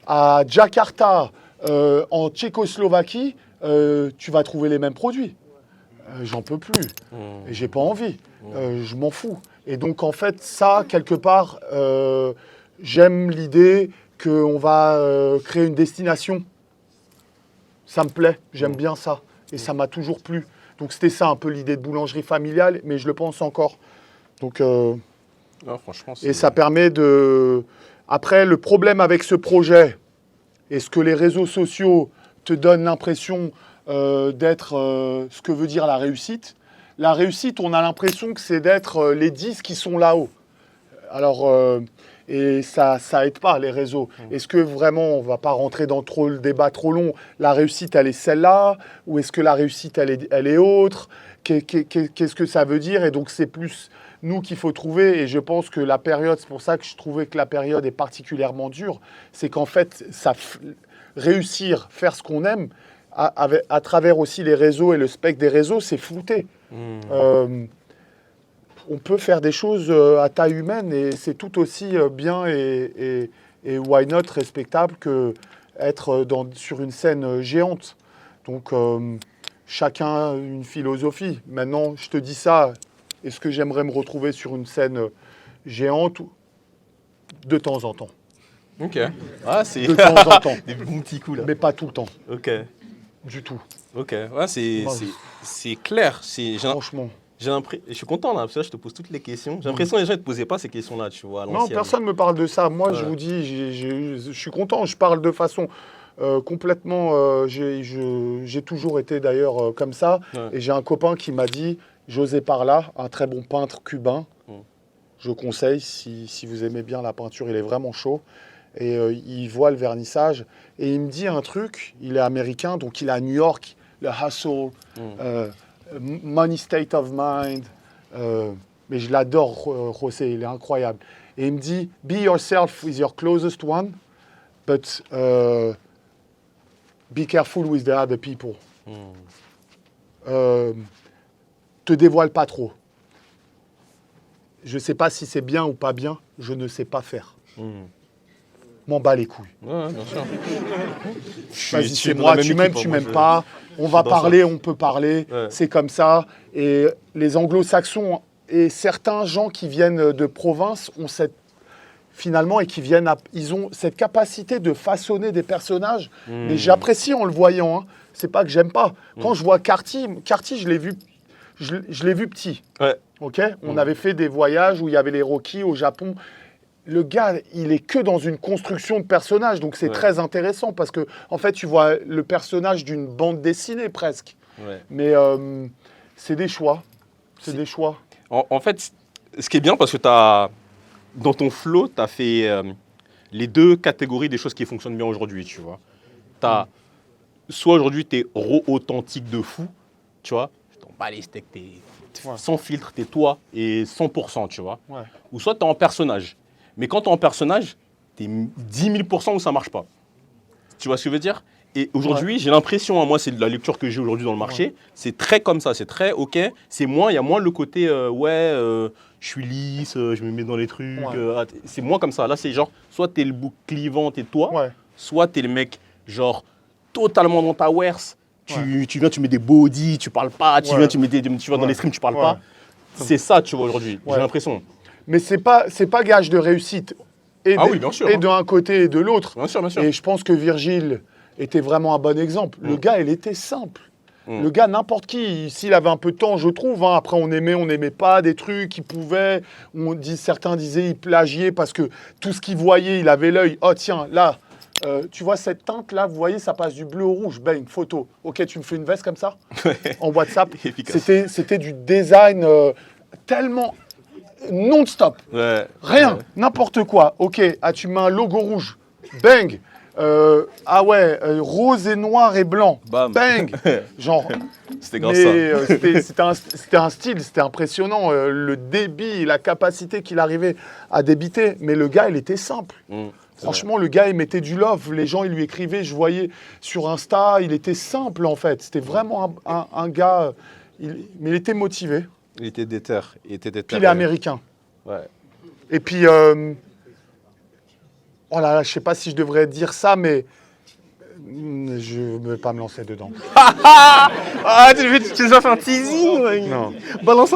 à Jakarta, en Tchécoslovaquie, tu vas trouver les mêmes produits. J'en peux plus. Et j'ai pas envie. Je m'en fous. Et donc, en fait, ça, quelque part, j'aime l'idée qu'on va créer une destination. Ça me plaît. J'aime bien ça. Et ça m'a toujours plu. Donc, c'était ça un peu l'idée de boulangerie familiale, mais je le pense encore. Donc, non, franchement, et ça permet de... Après, le problème avec ce projet, est-ce que les réseaux sociaux te donnent l'impression d'être ce que veut dire la réussite. La réussite, on a l'impression que c'est d'être les 10 qui sont là-haut. Alors, et ça aide pas, les réseaux. Est-ce que vraiment, on ne va pas rentrer dans le débat trop long, la réussite, elle est celle-là? Ou est-ce que la réussite, elle est autre? qu'est-ce que ça veut dire? Et donc, c'est plus nous qu'il faut trouver. Et je pense que la période, c'est pour ça que je trouvais que la période est particulièrement dure, c'est qu'en fait, réussir, faire ce qu'on aime, à travers aussi les réseaux et le spectre des réseaux, c'est flouté. On peut faire des choses à taille humaine et c'est tout aussi bien et why not respectable que être sur une scène géante. Donc, chacun une philosophie. Maintenant, je te dis ça, est-ce que j'aimerais me retrouver sur une scène géante? De temps en temps. Ok. Ah, c'est de temps en temps. Des bons petits coups là. Mais pas tout le temps. Ok. Du tout. Ok. Ouais, c'est clair. Franchement. Je suis content là, parce que là, je te pose toutes les questions. J'ai l'impression que les gens ne te posaient pas ces questions-là, tu vois. Non, personne ne me parle de ça. Moi, je vous dis, je suis content. Je parle de façon complètement... j'ai toujours été d'ailleurs comme ça. Ouais. Et j'ai un copain qui m'a dit, José Parla, un très bon peintre cubain. Je conseille, si vous aimez bien la peinture, il est vraiment chaud. Et il voit le vernissage. Et il me dit un truc, il est américain, donc il est à New York, le hustle... Money State of Mind, mais je l'adore, José, il est incroyable. Et il me dit, be yourself with your closest one, but be careful with the other people. Te dévoile pas trop. Je ne sais pas si c'est bien ou pas bien, je ne sais pas faire. M'en bats les couilles. Ouais, bien sûr. Vas-y, c'est moi, tu m'aimes, tu m'aimes pas. On va parler, on peut parler. Ouais. C'est comme ça. Et les anglo-saxons et certains gens qui viennent de province ont finalement, et qui viennent ils ont cette capacité de façonner des personnages. Mais j'apprécie en le voyant. Hein. C'est pas que j'aime pas. Quand je vois Carty, je l'ai vu petit. Ouais. Ok. On avait fait des voyages où il y avait les Rocky au Japon. Le gars, il est que dans une construction de personnage, donc c'est très intéressant parce que, en fait, tu vois le personnage d'une bande dessinée presque. Ouais. Mais c'est des choix. C'est des choix. En fait, ce qui est bien parce que dans ton flow, tu as fait les deux catégories des choses qui fonctionnent bien aujourd'hui, tu vois. Soit aujourd'hui, tu es authentique de fou, tu vois. Je t'en bats les steaks, sans filtre, tu es toi et 100%, tu vois. Ouais. Ou soit tu es en personnage. Mais quand tu es en personnage, tu es 10 000% où ça ne marche pas. Tu vois ce que je veux dire? Et aujourd'hui, j'ai l'impression, moi, c'est de la lecture que j'ai aujourd'hui dans le marché, c'est très comme ça, c'est très OK. Il y a moins le côté, je suis lisse, je me mets dans les trucs. C'est moins comme ça. Là, c'est genre, soit tu es le bouc clivant, tu es toi, soit tu es le mec, genre, totalement dans ta wares. Tu viens, tu mets des body, tu parles pas, tu viens, tu vas dans les streams, tu parles pas. C'est ça, tu vois, aujourd'hui, j'ai l'impression. Mais c'est pas gage de réussite. Et d'un côté et de l'autre. Bien sûr, bien sûr. Et je pense que Virgile était vraiment un bon exemple. Le gars, il était simple. Le gars, n'importe qui, s'il avait un peu de temps, je trouve. Hein, après, on n'aimait pas des trucs, il pouvait. Certains disaient il plagiait parce que tout ce qu'il voyait, il avait l'œil. Oh tiens, là, tu vois cette teinte-là, vous voyez, ça passe du bleu au rouge. Bang, photo. Ok, tu me fais une veste comme ça en WhatsApp. C'était du design tellement... non-stop, rien, n'importe quoi. Ok, tu mets un logo rouge, bang. Rose et noir et blanc, bam. Bang. Genre, c'était grave ça. C'était un style, c'était impressionnant. Le débit, la capacité qu'il arrivait à débiter. Mais le gars, il était simple. Franchement, le gars, il mettait du love. Les gens, ils lui écrivaient. Je voyais sur Insta, il était simple en fait. C'était vraiment un gars, mais il était motivé. Il était déter. Puis il est américain. Ouais. Et puis, oh là là, je sais pas si je devrais dire ça, mais je ne vais pas me lancer dedans. Tu nous as fait un teasing. Non. Balance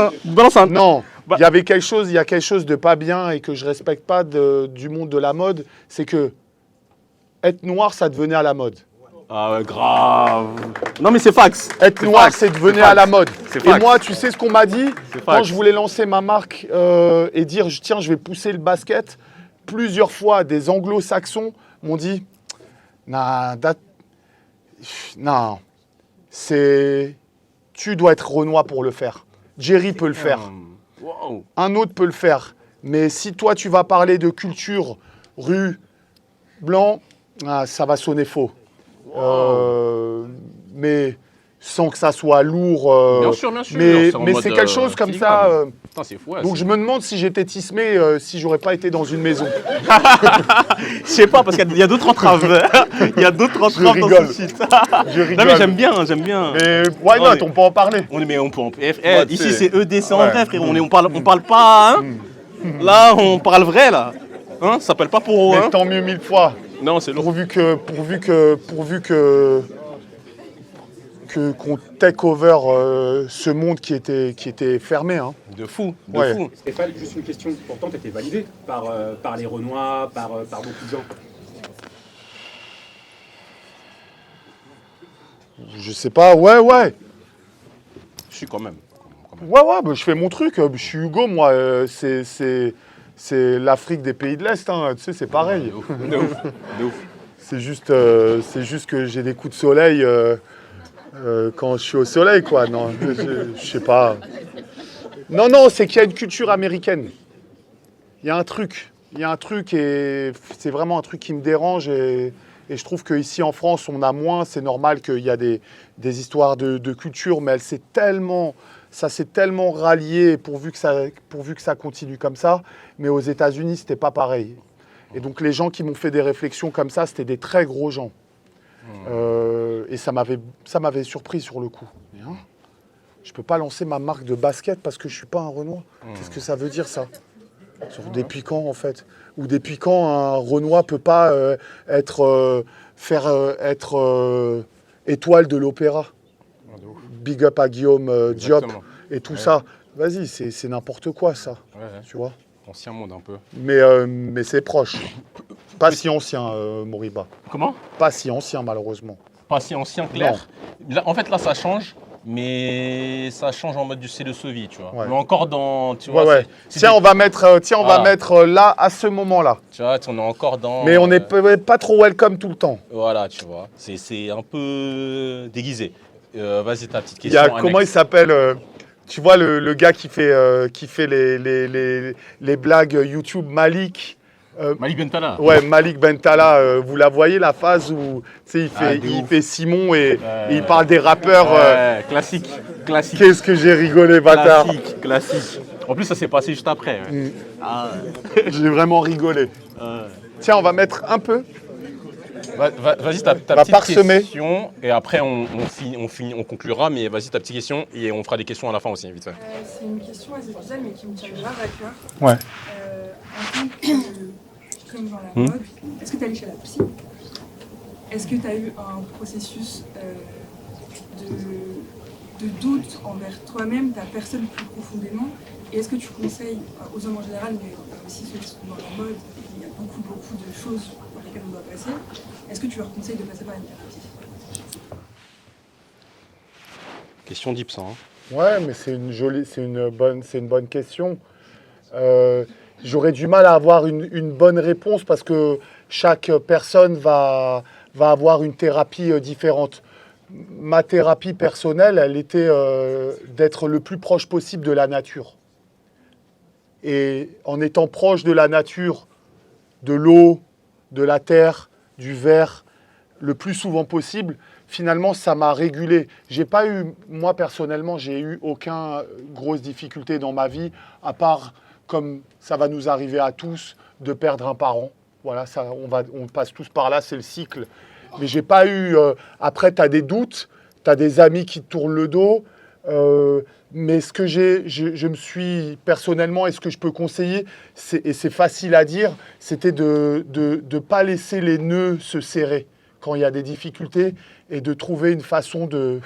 un. Non. Il y a quelque chose de pas bien et que je respecte pas du monde de la mode, c'est que être noir, ça devenait à la mode. Ah ouais, grave. Non mais c'est fax. Être noir, c'est devenu à la mode. Et moi, tu sais ce qu'on m'a dit quand je voulais lancer ma marque et dire, tiens, je vais pousser le basket. Plusieurs fois, des anglo-saxons m'ont dit, non, tu dois être Renoir pour le faire. Jerry peut le faire. Wow. Un autre peut le faire. Mais si toi, tu vas parler de culture, rue, blanc, ça va sonner faux. Wow. Mais sans que ça soit lourd. Bien sûr, mais mais c'est en mais mode, c'est quelque chose comme filigrane. ça. Putain, c'est fou. Ouais, Donc je me demande si j'étais tismé, si j'aurais pas été dans une maison. Je sais pas, parce qu'il y a d'autres entraves. Il y a d'autres entraves dans rigole. ce site. Je rigole. Non, mais j'aime bien, j'aime bien. Mais why Non, not, mais- on peut en parler. Mais on peut. Moi, tu Ici, sais. c'est EDC en Ouais. vrai, frère. On parle pas. Hein. Là, on parle vrai, là. Hein, ça s'appelle pas pour. Mais Hein. tant mieux 1000 fois. Non, c'est lourd. Pourvu qu'on take over ce monde qui était fermé. Hein. De fou, Ouais. fou. Stéphane, juste une question. Pourtant, tu étais validé par les Renois, par beaucoup de gens. Je sais pas, ouais. Je suis quand même. Ouais, bah, je fais mon truc. Je suis Hugo, moi. C'est l'Afrique des pays de l'Est. Hein. Tu sais, c'est pareil. De ouf. C'est juste que j'ai des coups de soleil quand je suis au soleil, quoi. Non, je sais pas. Non, c'est qu'il y a une culture américaine. Il y a un truc et c'est vraiment un truc qui me dérange et je trouve qu'ici en France, on a moins. C'est normal qu'il y a des histoires de culture, mais ça s'est tellement rallié pourvu que ça continue comme ça. Mais aux États-Unis, c'était pas pareil. Et donc les gens qui m'ont fait des réflexions comme ça, c'était des très gros gens. Et ça m'avait surpris sur le coup. Hein, je peux pas lancer ma marque de basket parce que je suis pas un Renoir. Qu'est-ce que ça veut dire ça? Depuis quand en fait? Ou depuis quand un Renoir peut pas être étoile de l'opéra? Big up à Guillaume Diop et tout ça. Vas-y, c'est n'importe quoi ça. Ouais. Tu vois? Ancien monde un peu. Mais c'est proche. Pas si ancien, Moriba. Comment? Pas si ancien, malheureusement. Pas si ancien, clair. Là, en fait, là, ça change, mais ça change en mode du c'est le Soviet, tu vois. Ouais. Mais encore dans. Tu vois, Ouais. Tiens, on va mettre, là, à ce moment-là. Tu vois, on est encore dans. Mais on n'est pas trop welcome tout le temps. Voilà, tu vois. C'est un peu déguisé. Vas-y, ta petite question. Comment il s'appelle tu vois, le gars qui fait les blagues YouTube, Malik. Malik Bentala. Ouais, Malik Bentala. Vous la voyez, la phase où il fait Simon et il parle des rappeurs. Classique. Qu'est-ce que j'ai rigolé, bâtard. Classique. En plus, ça s'est passé juste après. Ouais. J'ai vraiment rigolé. Tiens, on va mettre un peu. Vas-y, ta petite question, et après on conclura, mais vas-y, ta petite question, et on fera des questions à la fin aussi, vite fait. C'est une question assez spéciale, mais qui me tient grave à cœur. Ouais. En tant que comme dans la mode, est-ce que tu es allé chez la psy? Est-ce que tu as eu un processus de doute envers toi-même, ta personne plus profondément? Et est-ce que tu conseilles aux hommes en général, mais aussi ceux qui sont dans la mode, il y a beaucoup de choses par lesquelles on doit passer, est-ce que tu leur conseilles de passer par une thérapie? Question deep, ça. Hein. Ouais, mais c'est une bonne question. J'aurais du mal à avoir une bonne réponse parce que chaque personne va avoir une thérapie différente. Ma thérapie personnelle, elle était d'être le plus proche possible de la nature. Et en étant proche de la nature, de l'eau, de la terre, du verre, le plus souvent possible, finalement, ça m'a régulé. Moi personnellement, j'ai eu aucune grosse difficulté dans ma vie, à part, comme ça va nous arriver à tous, de perdre un parent. Voilà, on passe tous par là, c'est le cycle. Mais j'ai pas eu... après, tu as des doutes, tu as des amis qui te tournent le dos. Mais ce que je me suis personnellement, et ce que je peux conseiller, et c'est facile à dire, c'était de ne pas laisser les nœuds se serrer quand il y a des difficultés et de trouver une façon de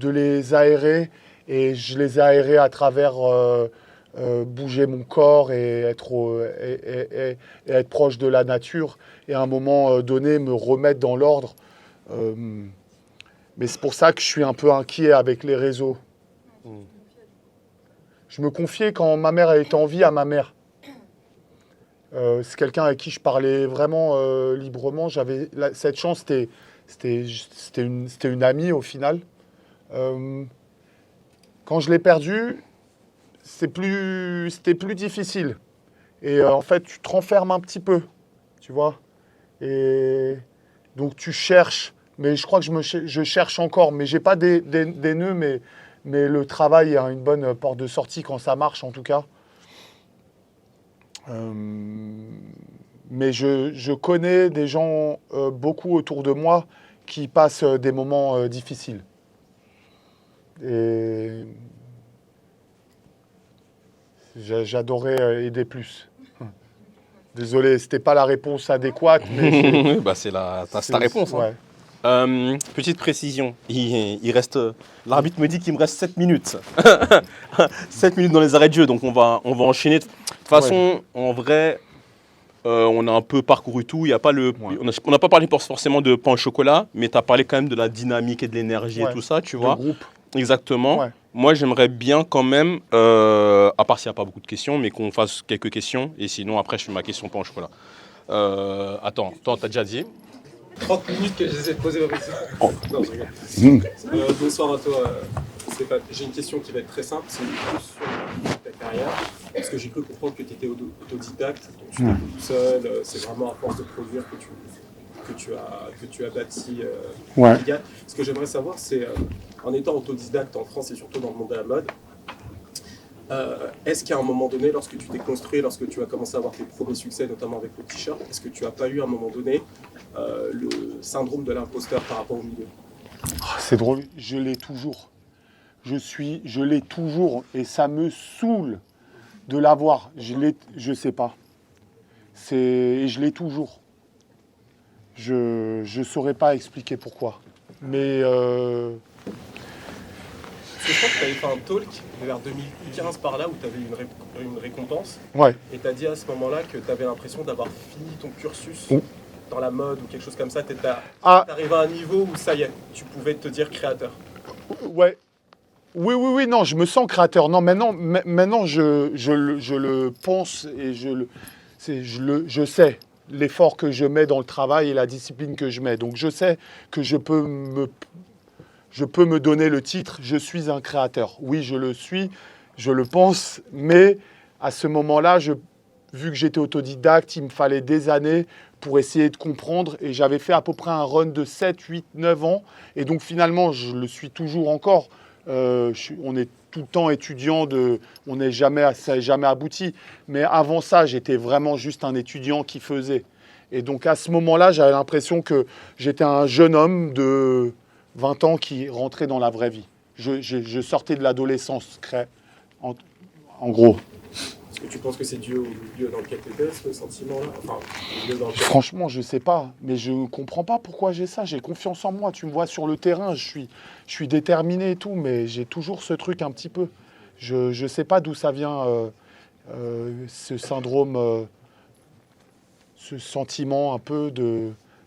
les aérer. Et je les ai aérés à travers bouger mon corps et être proche de la nature. Et à un moment donné, me remettre dans l'ordre. Mais c'est pour ça que je suis un peu inquiet avec les réseaux. Je me confiais quand ma mère était en vie à ma mère. C'est quelqu'un avec qui je parlais vraiment librement. J'avais cette chance, c'était une amie au final. Quand je l'ai perdue, c'était plus difficile. Et en fait, tu te renfermes un petit peu, tu vois. Et donc tu cherches Mais je crois que je cherche encore. Mais j'ai pas des nœuds, mais le travail a une bonne porte de sortie quand ça marche, en tout cas. Mais je connais des gens, beaucoup autour de moi, qui passent des moments difficiles. Et j'adorais aider plus. Désolé, c'était pas la réponse adéquate, mais bah c'est ta réponse. Ouais. Petite précision, il reste. L'arbitre me dit qu'il me reste 7 minutes. 7 minutes dans les arrêts de jeu, donc on va enchaîner. De toute façon, en vrai, on a un peu parcouru tout. Il y a pas on n'a pas parlé forcément de pain au chocolat, mais tu as parlé quand même de la dynamique et de l'énergie et tout ça, tu vois. Le groupe. Exactement. Ouais. Moi, j'aimerais bien quand même, à part s'il n'y a pas beaucoup de questions, mais qu'on fasse quelques questions. Et sinon, après, je fais ma question pain au chocolat. Attends, t'as déjà dit 30 minutes que j'essaie de poser ma question. Oh. Non, je rigole. Bonsoir à toi, Stéphane. J'ai une question qui va être très simple. C'est plus sur ta carrière. Parce que j'ai cru comprendre que tu étais autodidacte. Donc tu étais tout seul. C'est vraiment à force de produire que tu as bâti Giga. Ce que j'aimerais savoir, c'est en étant autodidacte en France et surtout dans le monde de la mode, est-ce qu'à un moment donné, lorsque tu t'es construit, lorsque tu as commencé à avoir tes premiers succès, notamment avec le t-shirt, est-ce que tu n'as pas eu à un moment donné le syndrome de l'imposteur par rapport au milieu? C'est drôle, je l'ai toujours. Je l'ai toujours et ça me saoule de l'avoir. Je sais pas. Et je l'ai toujours. Je saurais pas expliquer pourquoi. Mais Parce que je crois que tu avais fait un talk vers 2015 par là où tu avais une récompense. Ouais. Et tu as dit à ce moment-là que tu avais l'impression d'avoir fini ton cursus dans la mode ou quelque chose comme ça. Tu arrivé à un niveau où ça y est, tu pouvais te dire créateur. Ouais. Oui, non, je me sens créateur. Non, maintenant je le pense et je sais l'effort que je mets dans le travail et la discipline que je mets. Donc je sais que je peux me donner le titre « Je suis un créateur ». Oui, je le suis, je le pense, mais à ce moment-là, vu que j'étais autodidacte, il me fallait des années pour essayer de comprendre et j'avais fait à peu près un run de 7, 8, 9 ans et donc finalement, je le suis toujours encore. On est tout le temps étudiant, ça n'a jamais abouti. Mais avant ça, j'étais vraiment juste un étudiant qui faisait. Et donc à ce moment-là, j'avais l'impression que j'étais un jeune homme de 20 ans qui rentrait dans la vraie vie. Je sortais de l'adolescence, en gros. Est-ce que tu penses que c'est dû au milieu dans lequel tu étais, ce sentiment-là? Franchement, je ne sais pas. Mais je ne comprends pas pourquoi j'ai ça. J'ai confiance en moi. Tu me vois sur le terrain, je suis déterminé et tout, mais j'ai toujours ce truc un petit peu. Je ne sais pas d'où ça vient, ce syndrome, ce sentiment un peu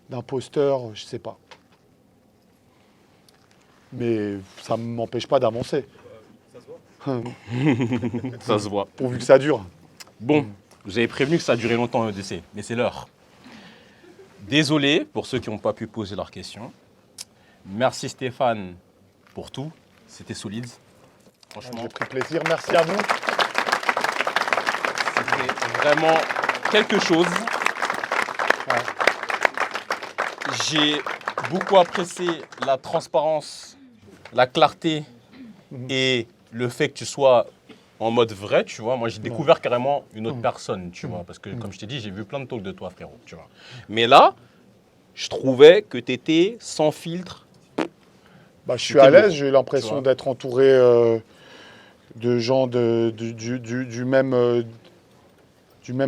d'imposteur, je ne sais pas. Mais ça ne m'empêche pas d'avancer. Ça se voit. Pourvu que ça dure. Bon, vous avez prévenu que ça a duré longtemps EDC, mais c'est l'heure. Désolé pour ceux qui n'ont pas pu poser leurs questions. Merci Stéphane pour tout. C'était solide. Franchement. J'ai pris plaisir. Merci à vous. C'était vraiment quelque chose. J'ai beaucoup apprécié la transparence, la clarté et le fait que tu sois en mode vrai, tu vois. Moi, j'ai découvert carrément une autre personne, tu vois. Parce que, comme je t'ai dit, j'ai vu plein de talks de toi, frérot, tu vois. Mais là, je trouvais que tu étais sans filtre. Je suis à l'aise, j'ai l'impression d'être entouré de gens du même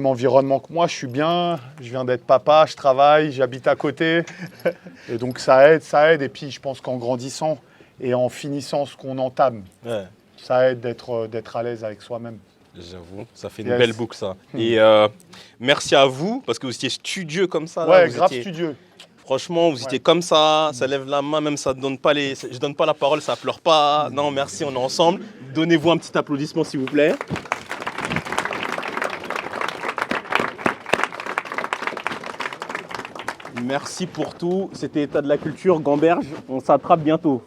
environnement que moi. Je suis bien, je viens d'être papa, je travaille, j'habite à côté. Et donc ça aide. Et puis je pense qu'en grandissant et en finissant ce qu'on entame, ça aide d'être à l'aise avec soi-même. J'avoue, ça fait une belle boucle ça. Et merci à vous, parce que vous étiez studieux comme ça. Ouais, là, grave studieux. Franchement, vous étiez comme ça lève la main, même ça ne donne pas je donne pas la parole, ça pleure pas. Non, merci, on est ensemble. Donnez-vous un petit applaudissement s'il vous plaît. Merci pour tout. C'était État de la culture, Gamberge. On s'attrape bientôt.